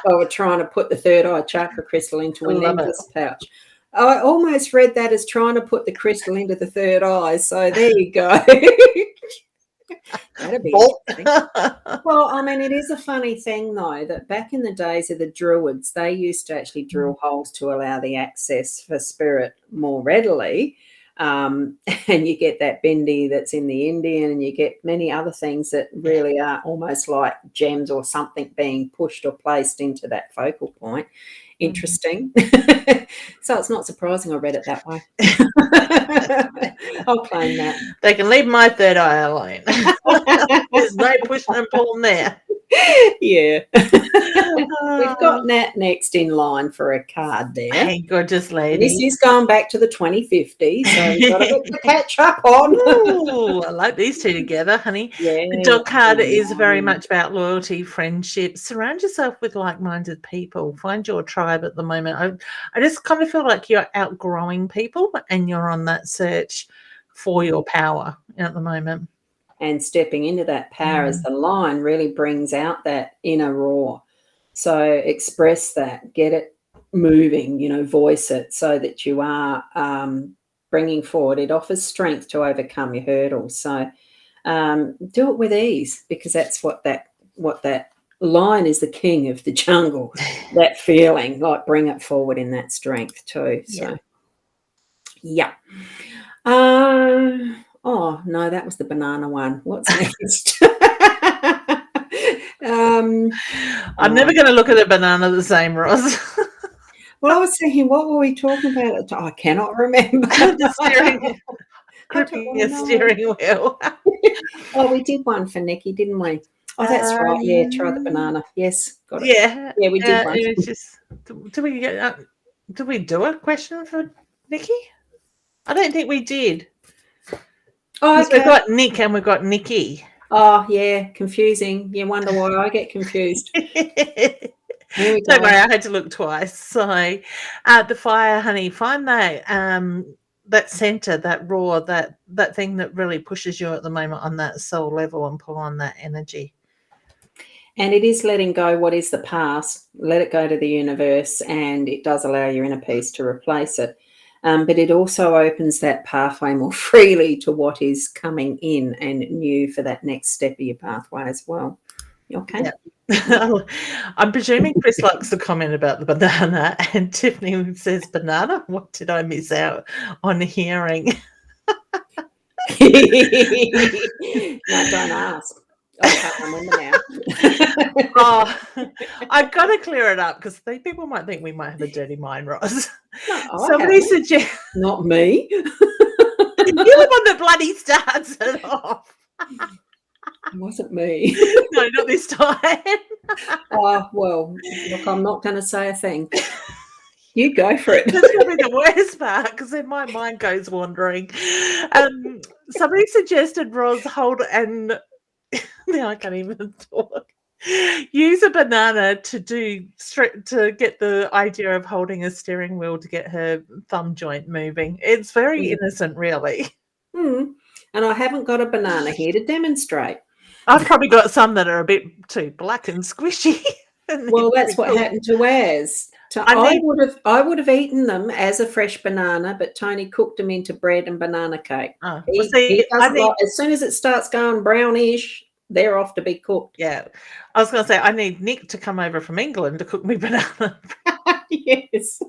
I was trying to put the third eye chakra crystal into a necklace pouch. I almost read that as trying to put the crystal into the third eye. So there you go. That'd be interesting. Well, I mean, it is a funny thing, though, that back in the days of the Druids, they used to actually drill holes to allow the access for spirit more readily. And you get that Boundy that's in the Indian, and you get many other things that really are almost like gems or something being pushed or placed into that focal point. Interesting. So it's not surprising I read it that way. I'll claim that. They can leave my third eye alone. There's no pushing and pulling there. Yeah. We've got Nat next in line for a card there. Hey, gorgeous lady. This is going back to the 2050, so we've got a bit to catch up on. Ooh, I like these two together, honey. Yeah. The dog card is very much about loyalty, friendship. Surround yourself with like-minded people. Find your tribe at the moment. I just kind of feel like you're outgrowing people and you're on that search for your power at the moment. And stepping into that power as the line really brings out that inner roar. So express that, get it moving, voice it so that you are bringing forward. It offers strength to overcome your hurdles. So do it with ease, because that's what that lion is, the king of the jungle, that feeling, like bring it forward in that strength too. So, yeah. Oh, no, that was the banana one. What's next? I'm never going to look at a banana the same, Roz. Well, I was thinking, what were we talking about? I cannot remember. Gripping a steering wheel. Oh, we did one for Nikki, didn't we? Oh, that's right. Yeah, try the banana. Yes, got it. Yeah, we did one. It was just, did we do a question for Nikki? I don't think we did. Oh, okay. We've got Nick and we've got Nikki. Oh, yeah, confusing. You wonder why I get confused. Don't worry, I had to look twice. So the fire, honey, find that center, that roar, that thing that really pushes you at the moment on that soul level, and pull on that energy. And it is letting go what is the past, let it go to the universe, and it does allow your inner peace to replace it. But it also opens that pathway more freely to what is coming in and new for that next step of your pathway as well. You okay? Yeah. I'm presuming Chris likes the comment about the banana, and Tiffany says, banana? What did I miss out on hearing? No, don't ask. I can't remember now. I've got to clear it up, because people might think we might have a dirty mind, Roz. No, somebody suggest not me. You're the one that bloody starts it off. It wasn't me. No, not this time. Oh, well, look, I'm not going to say a thing. You go for it. That's probably the worst part, because then my mind goes wandering. Somebody suggested Roz hold and now I can't even talk. Use a banana to get the idea of holding a steering wheel to get her thumb joint moving. It's very innocent, really. And I haven't got a banana here to demonstrate. I've probably got some that are a bit too black and squishy. Well, that's what happened to ours. I would have eaten them as a fresh banana, but Tony cooked them into bread and banana cake. As soon as it starts going brownish, they're off to be cooked. Yeah. I was going to say, I need Nick to come over from England to cook me banana. Yes.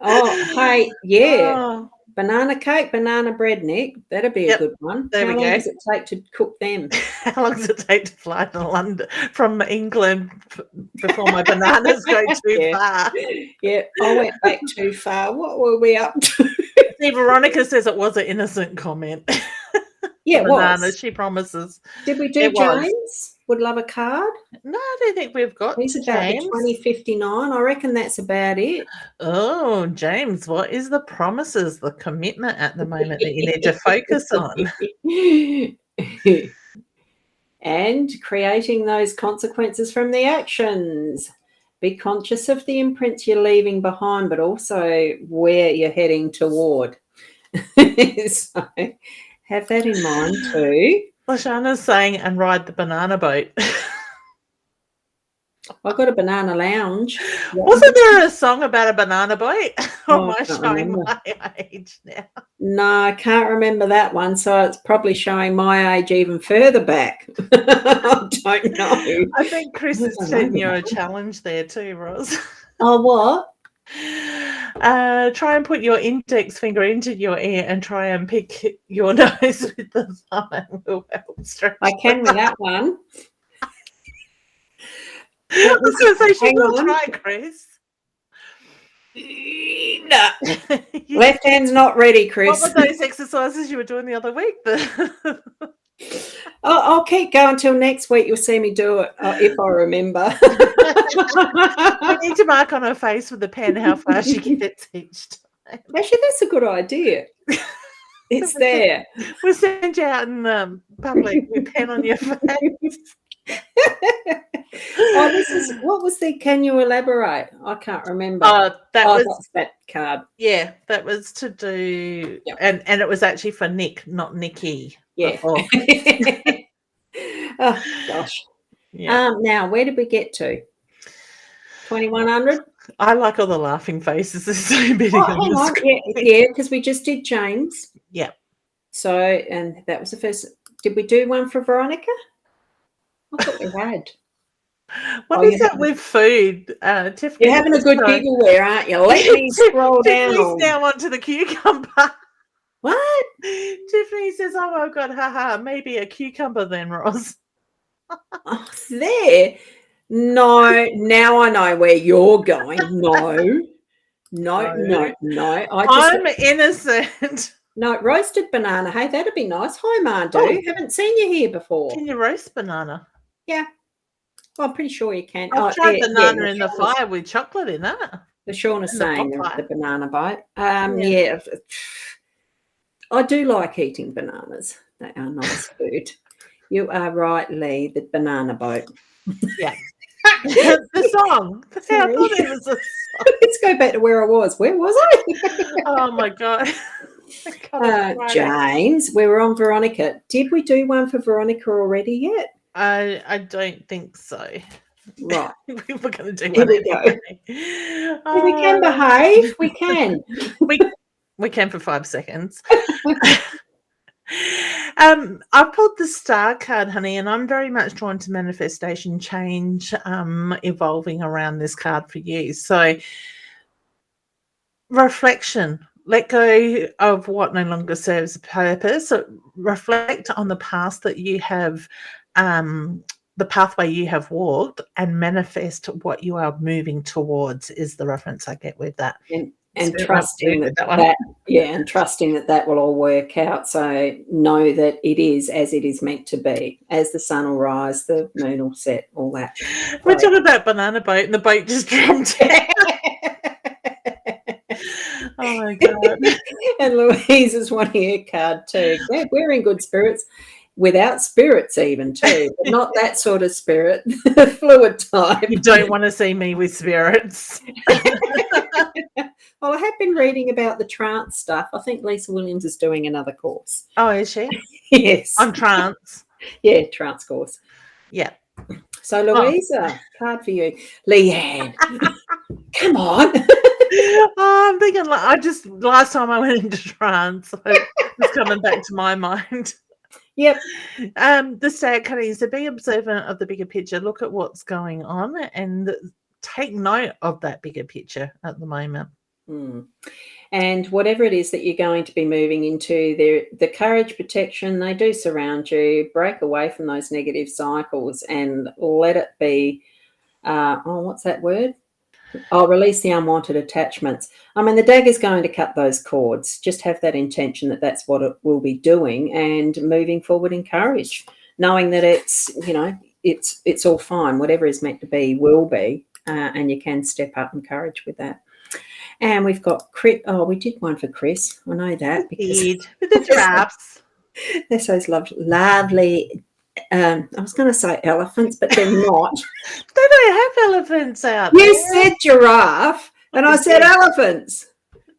Oh, hey, yeah. Oh. Banana cake, banana bread, Nick. That'd be a good one. There we go. How long does it take to cook them? How long does it take to fly to London from England before my bananas go too far? Yeah, I went back too far. What were we up to? See, Veronica says it was an innocent comment. Yeah, it bananas, she promises. Did we do James? Would love a card? No, I don't think we've got He's about James. 2059. I reckon that's about it. Oh, James, what is the promises, the commitment at the moment that you need to focus on? And creating those consequences from the actions. Be conscious of the imprints you're leaving behind, but also where you're heading toward. So have that in mind too. Lashana's saying, and ride the banana boat. I've got a banana lounge. Wasn't there a song about a banana boat? Or am I showing my age now? No, I can't remember that one. So it's probably showing my age even further back. I don't know. I think Chris is setting you a challenge there too, Roz. Oh, what? Try and put your index finger into your ear and try and pick your nose with the thumb, and will help stretch. I can with that one. I was going to say, she's Hang not on. try, Chris. No. Left hand's not ready, Chris. What were those exercises you were doing the other week? I'll keep going until next week. You'll see me do it if I remember. We need to mark on her face with a pen how far she gets each time. Actually, that's a good idea. It's there. We'll send you out in public with a pen on your face. What was the? Can you elaborate? I can't remember. That's that card. Yeah, that was to do, Yep. and it was actually for Nick, not Nikki. Yeah. before. Oh gosh. Yeah. Now where did we get to? 2100. I like all the laughing faces. There's so many Oh, on hang the on. screen. Yeah, because we just did James. Yeah. So, and that was the first. Did we do one for Veronica? I thought we had. What is that with food? Tiffany, You're having a good giggle there, aren't you? Let me scroll down. Tiffany's now onto the cucumber. What? Tiffany says, "Oh my God, haha, maybe a cucumber then, Roz." Oh, there. No, now I know where you're going. No. I'm innocent. No, roasted banana. Hey, that'd be nice. Hi, Mandu. Oh. Haven't seen you here before. Can you roast banana? Yeah. Well, I'm pretty sure you can. I've tried banana in the fire with chocolate in it. The Sean is in the saying pot the pie. banana boat. Yeah. I do like eating bananas. They are nice food. You are right, Lee, the banana boat. Yeah. The song. I thought it was a song. Let's go back to where I was. Where was I? Oh my God. James, we were on Veronica. Did we do one for Veronica already yet? I don't think so. Right. We were going to do Here one. we go. anyway. If we can behave, we can. We can for 5 seconds. I pulled the star card, honey, and I'm very much drawn to manifestation change evolving around this card for you. So reflection. Let go of what no longer serves a purpose. So reflect on the past that you have, the pathway you have walked, and manifest what you are moving towards is the reference I get with that. And trusting and trusting that will all work out. So know that it is as it is meant to be. As the sun will rise, the moon will set, all that. We're talking about banana boat, and the boat just jumped out. Oh my God. And Louise is wanting a card too. We're in good spirits, without spirits even too, but not that sort of spirit, fluid type. You don't want to see me with spirits. Well, I have been reading about the trance stuff. I think Lisa Williams is doing another course. Oh, is she? Yes. On trance. Yeah, trance course. Yeah. So, Louisa, card for you. Leanne, come on. I'm thinking, last time I went into trance, so it's coming back to my mind. Yep. The stag cutting is to be observant of the bigger picture. Look at what's going on and take note of that bigger picture at the moment. And whatever it is that you're going to be moving into, the courage, protection, they do surround you. Break away from those negative cycles and let it be, what's that word? Release the unwanted attachments. I mean, the dagger's going to cut those cords. Just have that intention that that's what it will be doing, and moving forward in courage, knowing that it's all fine. Whatever is meant to be will be, and you can step up in courage with that. And we've got Chris. Oh, we did one for Chris. I know that because with the giraffes. They're so lovely. I was going to say elephants, but they're not. They don't have elephants out there. You said giraffe, and I said elephants.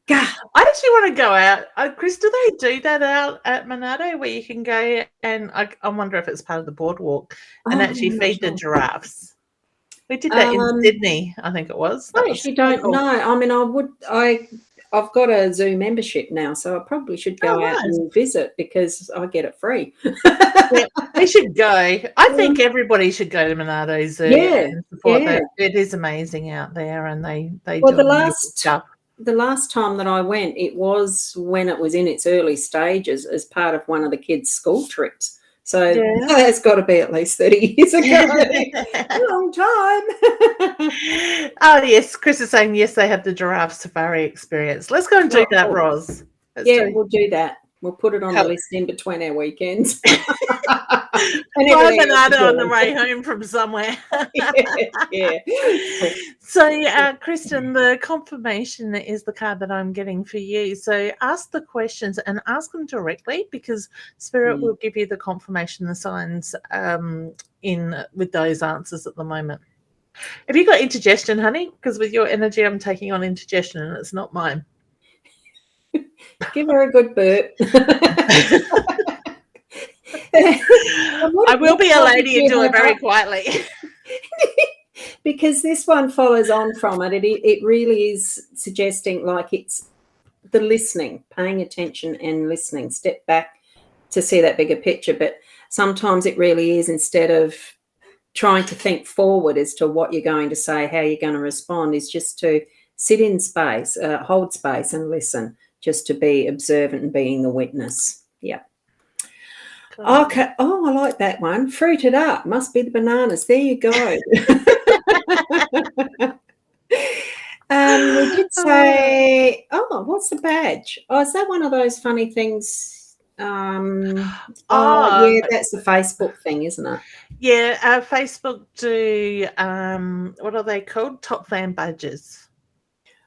God. I actually want to go out. Chris, do they do that out at Monado where you can go and I wonder if it's part of the boardwalk and actually feed the giraffes? We did that in Sydney, I think it was. I actually don't know. I mean, I've got a zoo membership now, so I probably should go out and visit because I get it free. Yeah, we should go. I think everybody should go to Monado Zoo and support that. It is amazing out there, and they do the last stuff. the last time that I went, it was when it was in its early stages as part of one of the kids' school trips. So Yeah. that's got to be at least 30 years ago. A long time. Oh, yes. Chris is saying, yes, they have the giraffe safari experience. Let's go and do that, Roz. We'll do that. We'll put it on the list in between our weekends. Buy a banana on the way home from somewhere. Yeah. So, Kristen, the confirmation is the card that I'm getting for you. So ask the questions and ask them directly, because Spirit will give you the confirmation, the signs in with those answers at the moment. Have you got indigestion, honey? Because with your energy, I'm taking on indigestion and it's not mine. Give her a good burp. I will be a lady and do it very quietly. Because this one follows on from it. It really is suggesting like it's the listening, paying attention and listening. Step back to see that bigger picture. But sometimes it really is, instead of trying to think forward as to what you're going to say, how you're going to respond, is just to sit in space, hold space and listen, just to be observant and being the witness. Yeah. Cool. Okay. Oh, I like that one. Fruited up. Must be the bananas. There you go. We did say, what's the badge? Oh, is that one of those funny things? Yeah, that's the Facebook thing, isn't it? Yeah, Facebook do, what are they called? Top fan badges.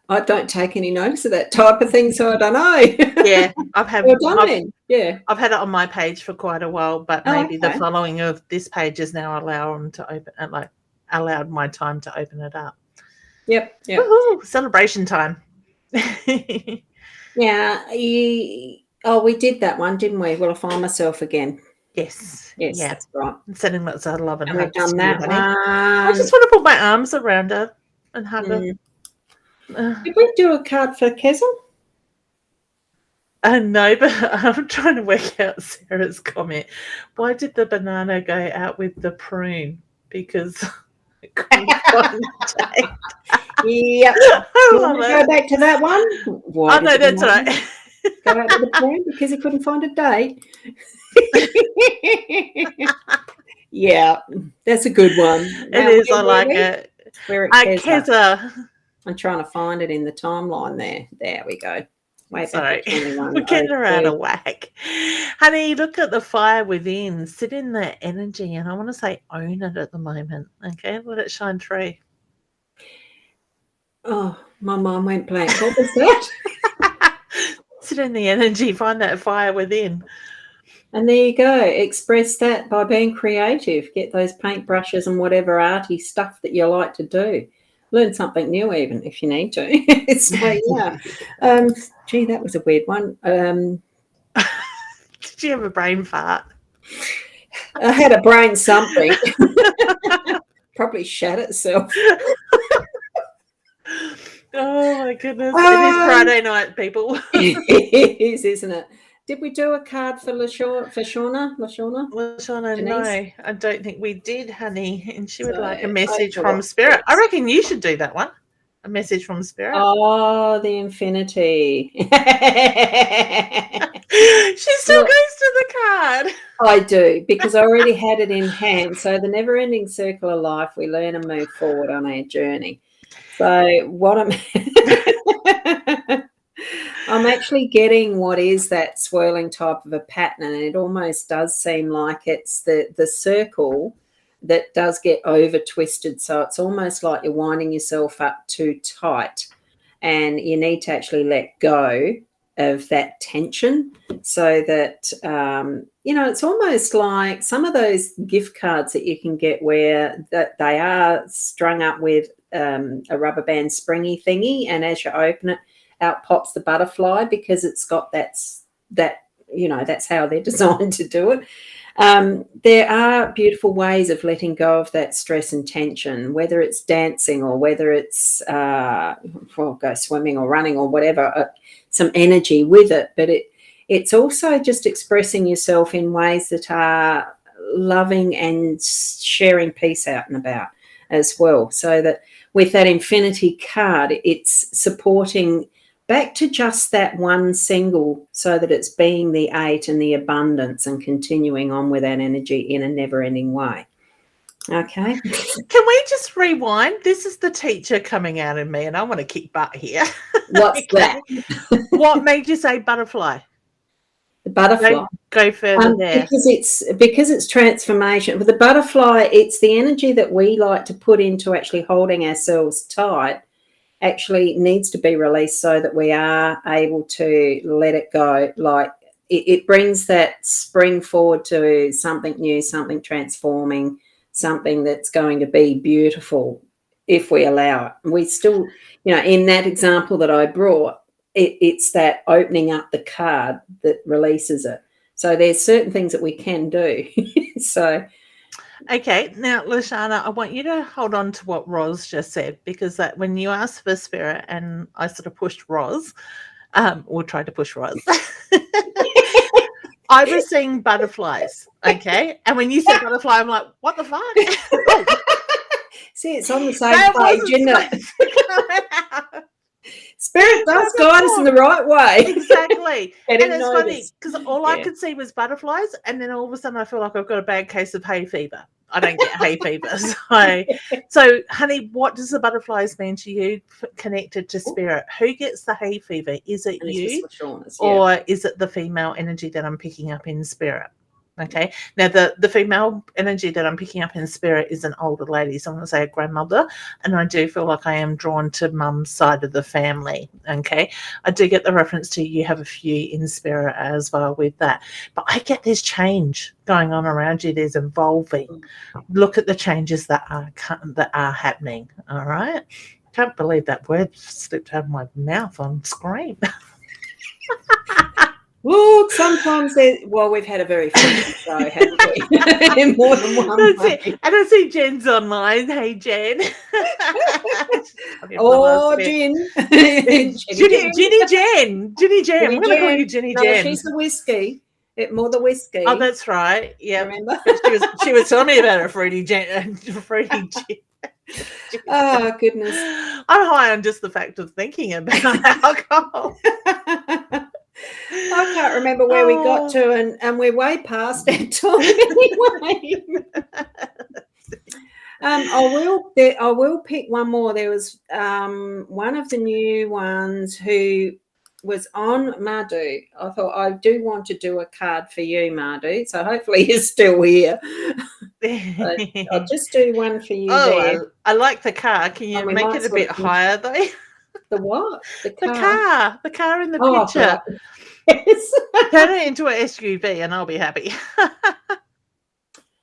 I don't take any notice of that type of thing, so I don't know. Yeah, I've had it on my page for quite a while, but maybe the following of this page is now allowed my time to open it up. Yep. Woo-hoo, celebration time. Yeah. We did that one, didn't we? Will I find myself again? Yes. Yeah. That's right. I'm sending lots of love and we've done that one. I just want to put my arms around her and hug her. Did we do a card for Kezel? No, but I'm trying to work out Sarah's comment. Why did the banana go out with the prune? Because I couldn't find the date. Yep. Go back to that one. Why no, that's right. Go out with the prune because he couldn't find a date. Yeah, that's a good one. It is. I like it. Where Keza. I'm trying to find it in the timeline there. There we go. Wait, sorry. We're getting her out of whack. Honey, look at the fire within. Sit in the energy. And I want to say own it at the moment. Okay, let it shine through. Oh, my mind went blank. What was that? Sit in the energy. Find that fire within. And there you go. Express that by being creative. Get those paintbrushes and whatever arty stuff that you like to do. Learn something new even if you need to. So, yeah. Gee, that was a weird one. Did you have a brain fart? I had a brain something. Probably shat itself. Oh, my goodness. It is Friday night, people. It is, isn't it? Did we do a card for Shauna? LaShawna, no, I don't think we did, honey. And she would like a message from Spirit. I reckon you should do that one. A message from Spirit. Oh, the infinity. She still goes to the card. I do, because I already had it in hand. So the never-ending circle of life, we learn and move forward on our journey. So what I'm actually getting what is that swirling type of a pattern, and it almost does seem like it's the circle that does get over twisted. So it's almost like you're winding yourself up too tight, and you need to actually let go of that tension so that, it's almost like some of those gift cards that you can get where that they are strung up with a rubber band springy thingy, and as you open it, out pops the butterfly, because it's got that's how they're designed to do it. There are beautiful ways of letting go of that stress and tension, whether it's dancing or whether it's go swimming or running or whatever, some energy with it. But it's also just expressing yourself in ways that are loving and sharing peace out and about as well. So that with that infinity card, it's supporting back to just that one single, so that it's being the 8 and the abundance and continuing on with that energy in a never-ending way. Okay. Can we just rewind? This is the teacher coming out in me, and I want to kick butt here. What's that? What made you say butterfly? The butterfly. Go further there. Because it's transformation. With the butterfly, it's the energy that we like to put into actually holding ourselves tight, actually needs to be released so that we are able to let it go. Like it brings that spring forward to something new, something transforming, something that's going to be beautiful if we allow it. We still, in that example that I brought, it's that opening up the card that releases it. So there's certain things that we can do. So, okay, now Lashana, I want you to hold on to what Roz just said, because that when you asked for spirit and I sort of pushed Roz, or tried to push Roz, I was seeing butterflies. Okay, and when you said butterfly, I'm like, what the fuck? See, it's on the same page, isn't it? Spirit does guide us in the right way. Exactly. And it's funny because all I could see was butterflies, and then all of a sudden I feel like I've got a bad case of hay fever. I don't get hay fever. So, honey, what does the butterflies mean to you connected to spirit? Who gets the hay fever? Is it you, or is it the female energy that I'm picking up in spirit? Okay. Now, the female energy that I'm picking up in spirit is an older lady. So I'm going to say a grandmother. And I do feel like I am drawn to mum's side of the family. Okay. I do get the reference to you have a few in spirit as well with that. But I get there's change going on around you. There's evolving. Look at the changes that are happening. All right. Can't believe that word slipped out of my mouth on screen. Well, sometimes we've had a very fun show, haven't we? In more than one way. And I see Jen's online. Hey, Jen. Oh, Jen. Ginny Jen. I'm going to call you Ginny Jen. She's the whiskey. More the whiskey. Oh, that's right. Yeah. Remember? She was telling me about a fruity Jen. Oh, goodness. I'm high on just the fact of thinking about alcohol. I can't remember where we got to, and we're way past our time anyway. I will pick one more. There was one of the new ones who was on Madhu. I thought, I do want to do a card for you, Madhu. So hopefully you're still here. I'll just do one for you there. I like the car. Can you make it a bit higher, though? The what? The car. The car in the picture. Yes. Turn it into an SUV and I'll be happy.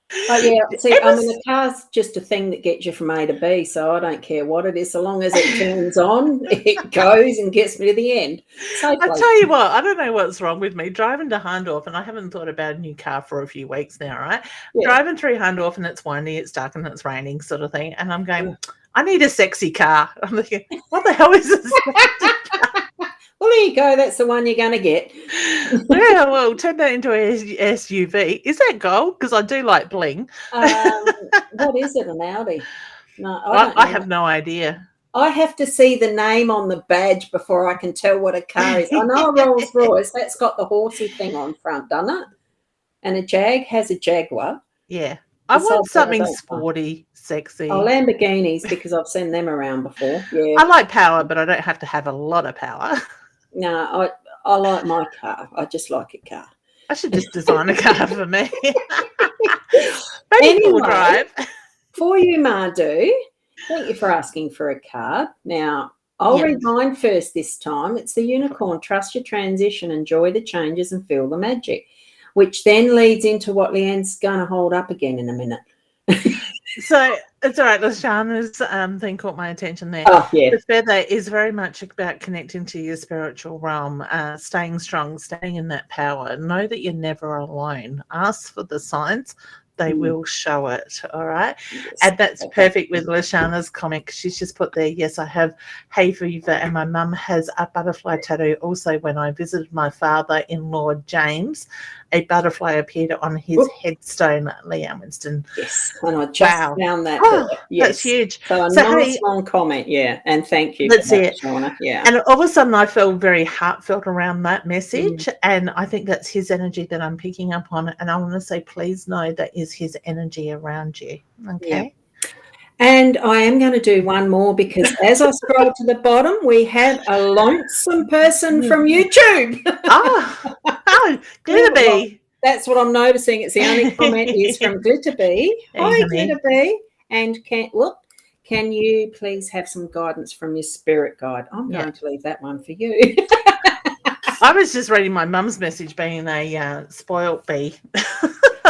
The car's just a thing that gets you from A to B, so I don't care what it is. So long as it turns on, it goes and gets me to the end. I tell you what, I don't know what's wrong with me. Driving to Hahndorf, and I haven't thought about a new car for a few weeks now, right? Yeah. Driving through Hahndorf and it's windy, it's dark and it's raining sort of thing. And I'm going, I need a sexy car. I'm thinking, what the hell is this sexy car? Well, there you go. That's the one you're going to get. Yeah, well, turn that into an SUV. Is that gold? Because I do like bling. What is it, an Audi? No, I have no idea. I have to see the name on the badge before I can tell what a car is. I know a Rolls Royce. That's got the horsey thing on front, doesn't it? And a Jag has a Jaguar. Yeah. I want something sporty, sexy. Oh, Lamborghinis, because I've seen them around before. Yeah. I like power, but I don't have to have a lot of power. No, I like my car. I just like a car. I should just design a car for me. Maybe anyway, drive. For you, Madhu, thank you for asking for a card. Now, I'll read mine first this time. It's the unicorn. Trust your transition, enjoy the changes and feel the magic, which then leads into what Leanne's going to hold up again in a minute. So it's all right. Lashana's thing caught my attention there. Oh, yeah. The feather is very much about connecting to your spiritual realm, staying strong, staying in that power. Know that you're never alone. Ask for the signs. They will show it, all right? Yes. And that's perfect with Lashana's comment. She's just put there, yes, I have hay fever and my mum has a butterfly tattoo also when I visited my father-in-law, James, a butterfly appeared on his headstone, Leanne Winston. Yes, and I just found that. Yes. That's huge. So So, nice honey, long comment, and thank you that's for that, it. Shauna. Yeah. And all of a sudden I felt very heartfelt around that message, and I think that's his energy that I'm picking up on, and I want to say please know that is his energy around you. Okay. And I am going to do one more, because as I scroll to the bottom, we have a lonesome person from YouTube. Glitterbee. That's what I'm noticing. It's the only comment is from Glitterbee. Hi, Glitterbee. And can you please have some guidance from your spirit guide? I'm going to leave that one for you. I was just reading my mum's message being a spoilt bee.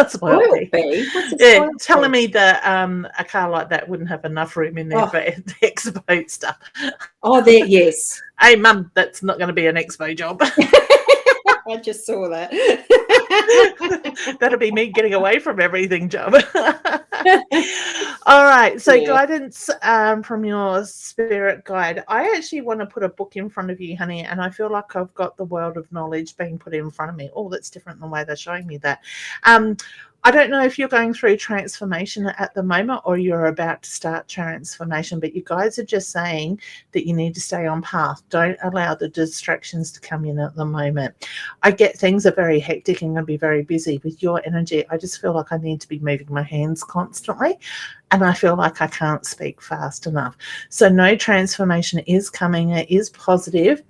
Spoiled bee? What's a spoiled telling bee? me that a car like that wouldn't have enough room in there for the expo stuff. Oh, there, yes. Hey, Mum, that's not going to be an expo job. I just saw that. That'll be me getting away from everything, job. All right. So guidance from your spirit guide. I actually want to put a book in front of you, honey, and I feel like I've got the world of knowledge being put in front of me. Oh, that's different than the way they're showing me that. I don't know if you're going through transformation at the moment or you're about to start transformation, but you guys are just saying that you need to stay on path. Don't allow the distractions to come in at the moment. I get things are very hectic and going to be very busy. With your energy, I just feel like I need to be moving my hands constantly, and I feel like I can't speak fast enough. So no, transformation is coming. It is positive.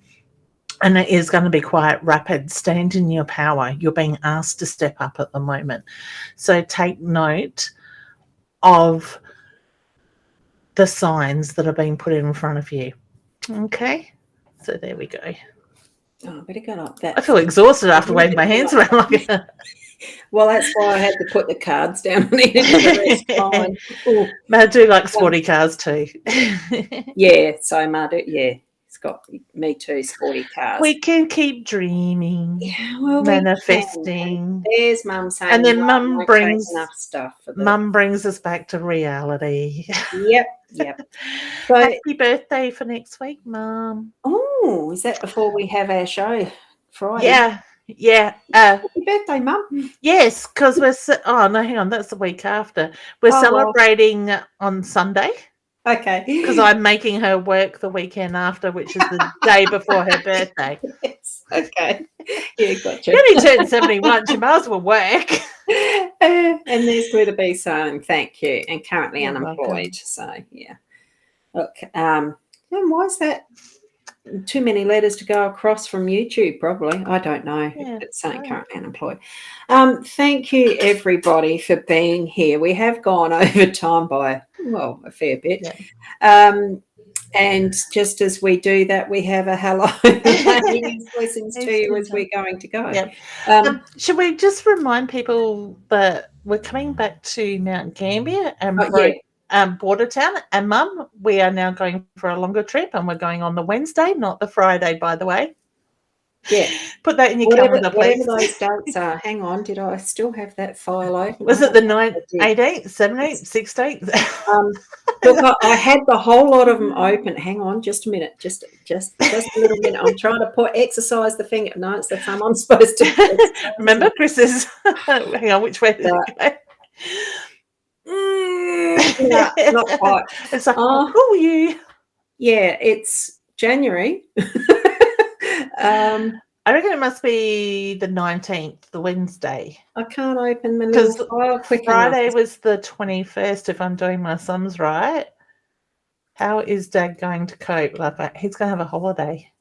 And it is going to be quite rapid. Stand in your power. You're being asked to step up at the moment. So take note of the signs that are being put in front of you. Okay? So there we go. Oh, I better get up that. I feel exhausted after waving my hands around like that. Well, that's why I had to put the cards down. I do like sporty cars too. So Madu, it's got me too, sporty cars. We can keep dreaming, manifesting. There's Mum saying, and then Mum brings enough stuff. Mum brings us back to reality. Yep. So, happy birthday for next week, Mum. Oh, is that before we have our show Friday? Yeah. Happy birthday, Mum. Yes, because hang on, that's the week after. We're celebrating on Sunday. Okay. Because I'm making her work the weekend after, which is the day before her birthday. Yes. Okay. Yeah, gotcha. You only turned 71, you might as well work. And there's Glitterbee saying thank you, and currently unemployed. Welcome. So yeah. Look, and why is that? Too many letters to go across from YouTube, probably. I don't know. It's saying currently unemployed. Thank you, everybody, for being here. We have gone over time by, a fair bit. And just as we do that, we have a hello. Blessings to you as we're going to go. Should we just remind people that we're coming back to Mount Gambier and Bordertown, and Mum, we are now going for a longer trip, and we're going on the Wednesday, not the Friday, by the way. Yeah. Put that in your calendar, please. Whatever those dates are. Hang on, did I still have that file open? Was it the 9th, 18th, 17th, 16th? Look, I had the whole lot of them open. Hang on, just a minute. Just a little minute. I'm trying to exercise the finger. No, it's the thumb I'm supposed to. Remember, Chris's. Hang on, which way did it go? No, not quite. It's like, oh, you. Yeah, it's January. I reckon it must be the 19th, the Wednesday. I can't open my little file quick enough. Friday was the 21st, if I'm doing my sums right. How is Dad going to cope? Like, he's going to have a holiday.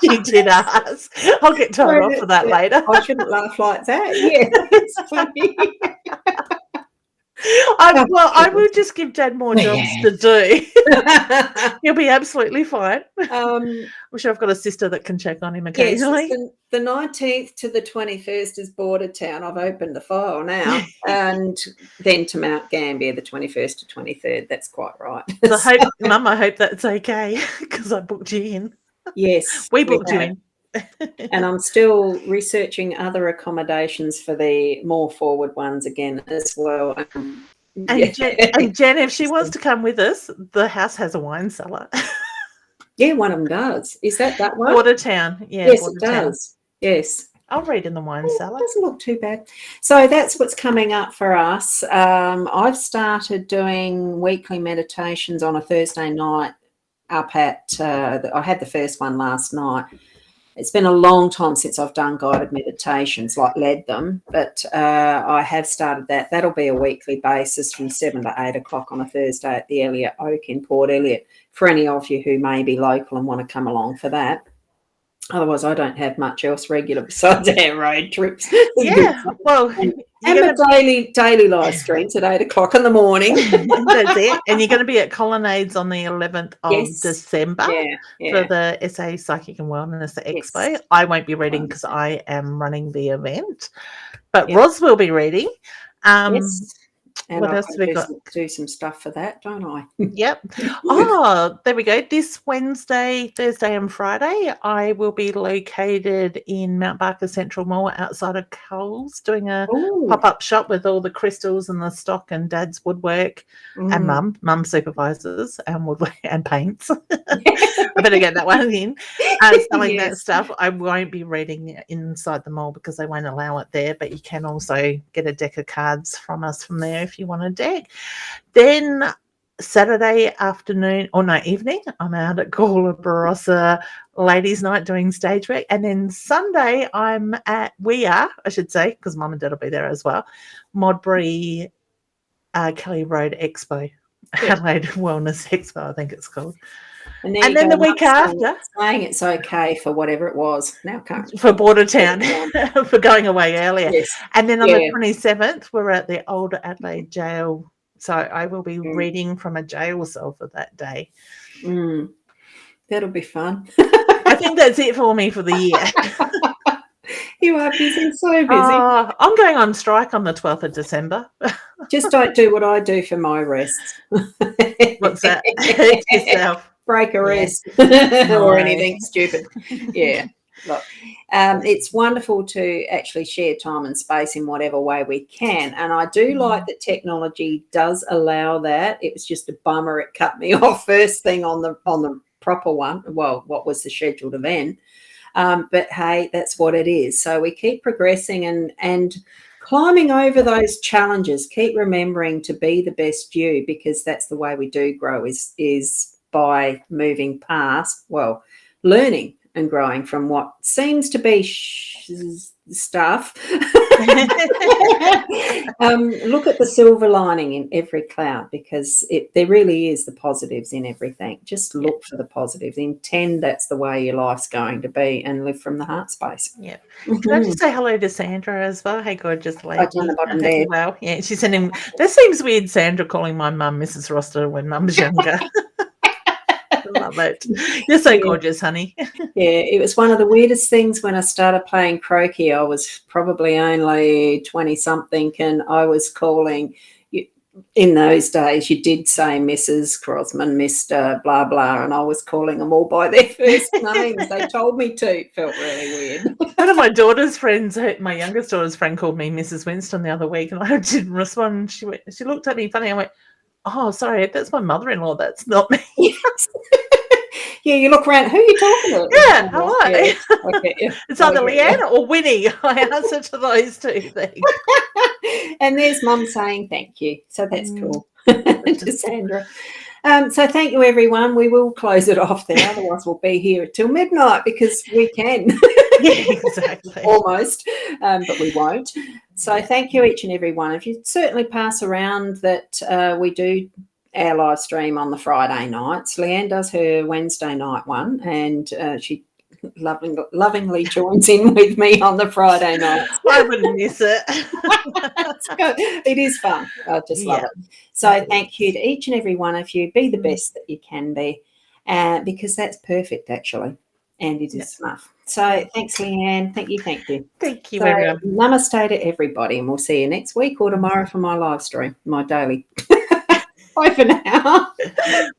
She did ask. I'll get told off for that later. I shouldn't laugh like that. Yeah, it's funny. I will just give Dad more jobs to do. He'll be absolutely fine. I'm sure I've got a sister that can check on him occasionally. Yes, the 19th to the 21st is Bordertown. I've opened the file now. And then to Mount Gambier, the 21st to 23rd. That's quite right. So Mum, I hope that's okay, because I booked you in. Yes. We booked you in. And I'm still researching other accommodations for the more forward ones again as well. And Jen, if she wants to come with us, the house has a wine cellar. Yeah, one of them does. Is that one? Bordertown. Yeah, yes, Bordertown. It does. Yes. I'll read in the wine It cellar. doesn't look too bad. So that's what's coming up for us. I've started doing weekly meditations on a Thursday night up at, I had the first one last night. It's been a long time since I've done guided meditations, like led them, but I have started that. That'll be a weekly basis from 7 to 8 o'clock on a Thursday at the Elliot Oak in Port Elliot, for any of you who may be local and want to come along for that. Otherwise, I don't have much else regular besides our road trips. Yeah, well, And you're the daily live streams at 8 o'clock in the morning. that's it. And you're going to be at Colonnades on the 11th of Yes. December for the SA Psychic and Wellness Expo. Yes. I won't be reading because I am running the event, but Roz will be reading. Yes. And What I else have we got? do some stuff for that, don't I? Yep. Oh, there we go. This Wednesday, Thursday, and Friday, I will be located in Mount Barker Central Mall outside of Coles doing a pop-up shop with all the crystals and the stock and Dad's woodwork and Mum supervisors and woodwork and paints. I better get that one in. Selling that stuff. I won't be reading inside the mall because they won't allow it there, but you can also get a deck of cards from us from there if you want a deck. Then Saturday evening, I'm out at Gawler Barossa Ladies Night doing stage work. And then Sunday, because Mum and Dad will be there as well, Modbury Kelly Road Expo, Adelaide Wellness Expo, I think it's called. And then the week after, saying it's okay for whatever it was. Now can't for Bordertown for going away earlier. Yes. And then on the 27th, we're at the Old Adelaide Jail. So I will be reading from a jail cell for that day. That'll be fun. I think that's it for me for the year. You are busy, so busy. I'm going on strike on the 12th of December. Just don't do what I do for my rests. What's that? Hurt yourself. Break a rest or anything stupid. Yeah. Look, it's wonderful to actually share time and space in whatever way we can. And I do like that technology does allow that. It was just a bummer. It cut me off first thing on the proper one. Well, what was the scheduled event? But hey, that's what it is. So we keep progressing and climbing over those challenges. Keep remembering to be the best you, because that's the way we do grow is by moving past, learning and growing from what seems to be stuff. Look at the silver lining in every cloud, because there really is the positives in everything. Just look for the positives. Intend that's the way your life's going to be, and live from the heart space. Yeah. Can I just say hello to Sandra as well? Hey, gorgeous lady. On the bottom there. Well, yeah, she sent him. That seems weird, Sandra calling my mum Mrs. Roster when Mum's younger. Love it. You're so gorgeous, honey. Yeah, it was one of the weirdest things when I started playing croquet. I was probably only 20-something, and I was calling, in those days, you did say Mrs. Crosman, Mr. blah, blah, and I was calling them all by their first names. They told me to. It felt really weird. One of my daughter's friends, my youngest daughter's friend, called me Mrs. Winston the other week, and I didn't respond. She looked at me funny. I went, "Oh, sorry, that's my mother-in-law. That's not me." Yes. Yeah, you look around. Who are you talking to? Yeah, hello. Yeah. Okay, yeah. It's either Leanne or Winnie. I answer to those two things. And there's Mum saying thank you. So that's cool. To Sandra. So thank you, everyone. We will close it off there. Otherwise, we'll be here till midnight, because we can. Yeah, exactly. Almost, but we won't. So thank you, each and every one of you. Certainly pass around that we do our live stream on the Friday nights. Leanne does her Wednesday night one, and she lovingly joins in with me on the Friday night. I wouldn't miss it. It is fun. I just love it. So thank you to each and every one of you. Be the best that you can be, because that's perfect, actually, and it is enough. So thanks, Leanne. Thank you. Thank you, everyone. Namaste to everybody, and we'll see you next week or tomorrow for my live stream, my daily. Bye for now. Bye.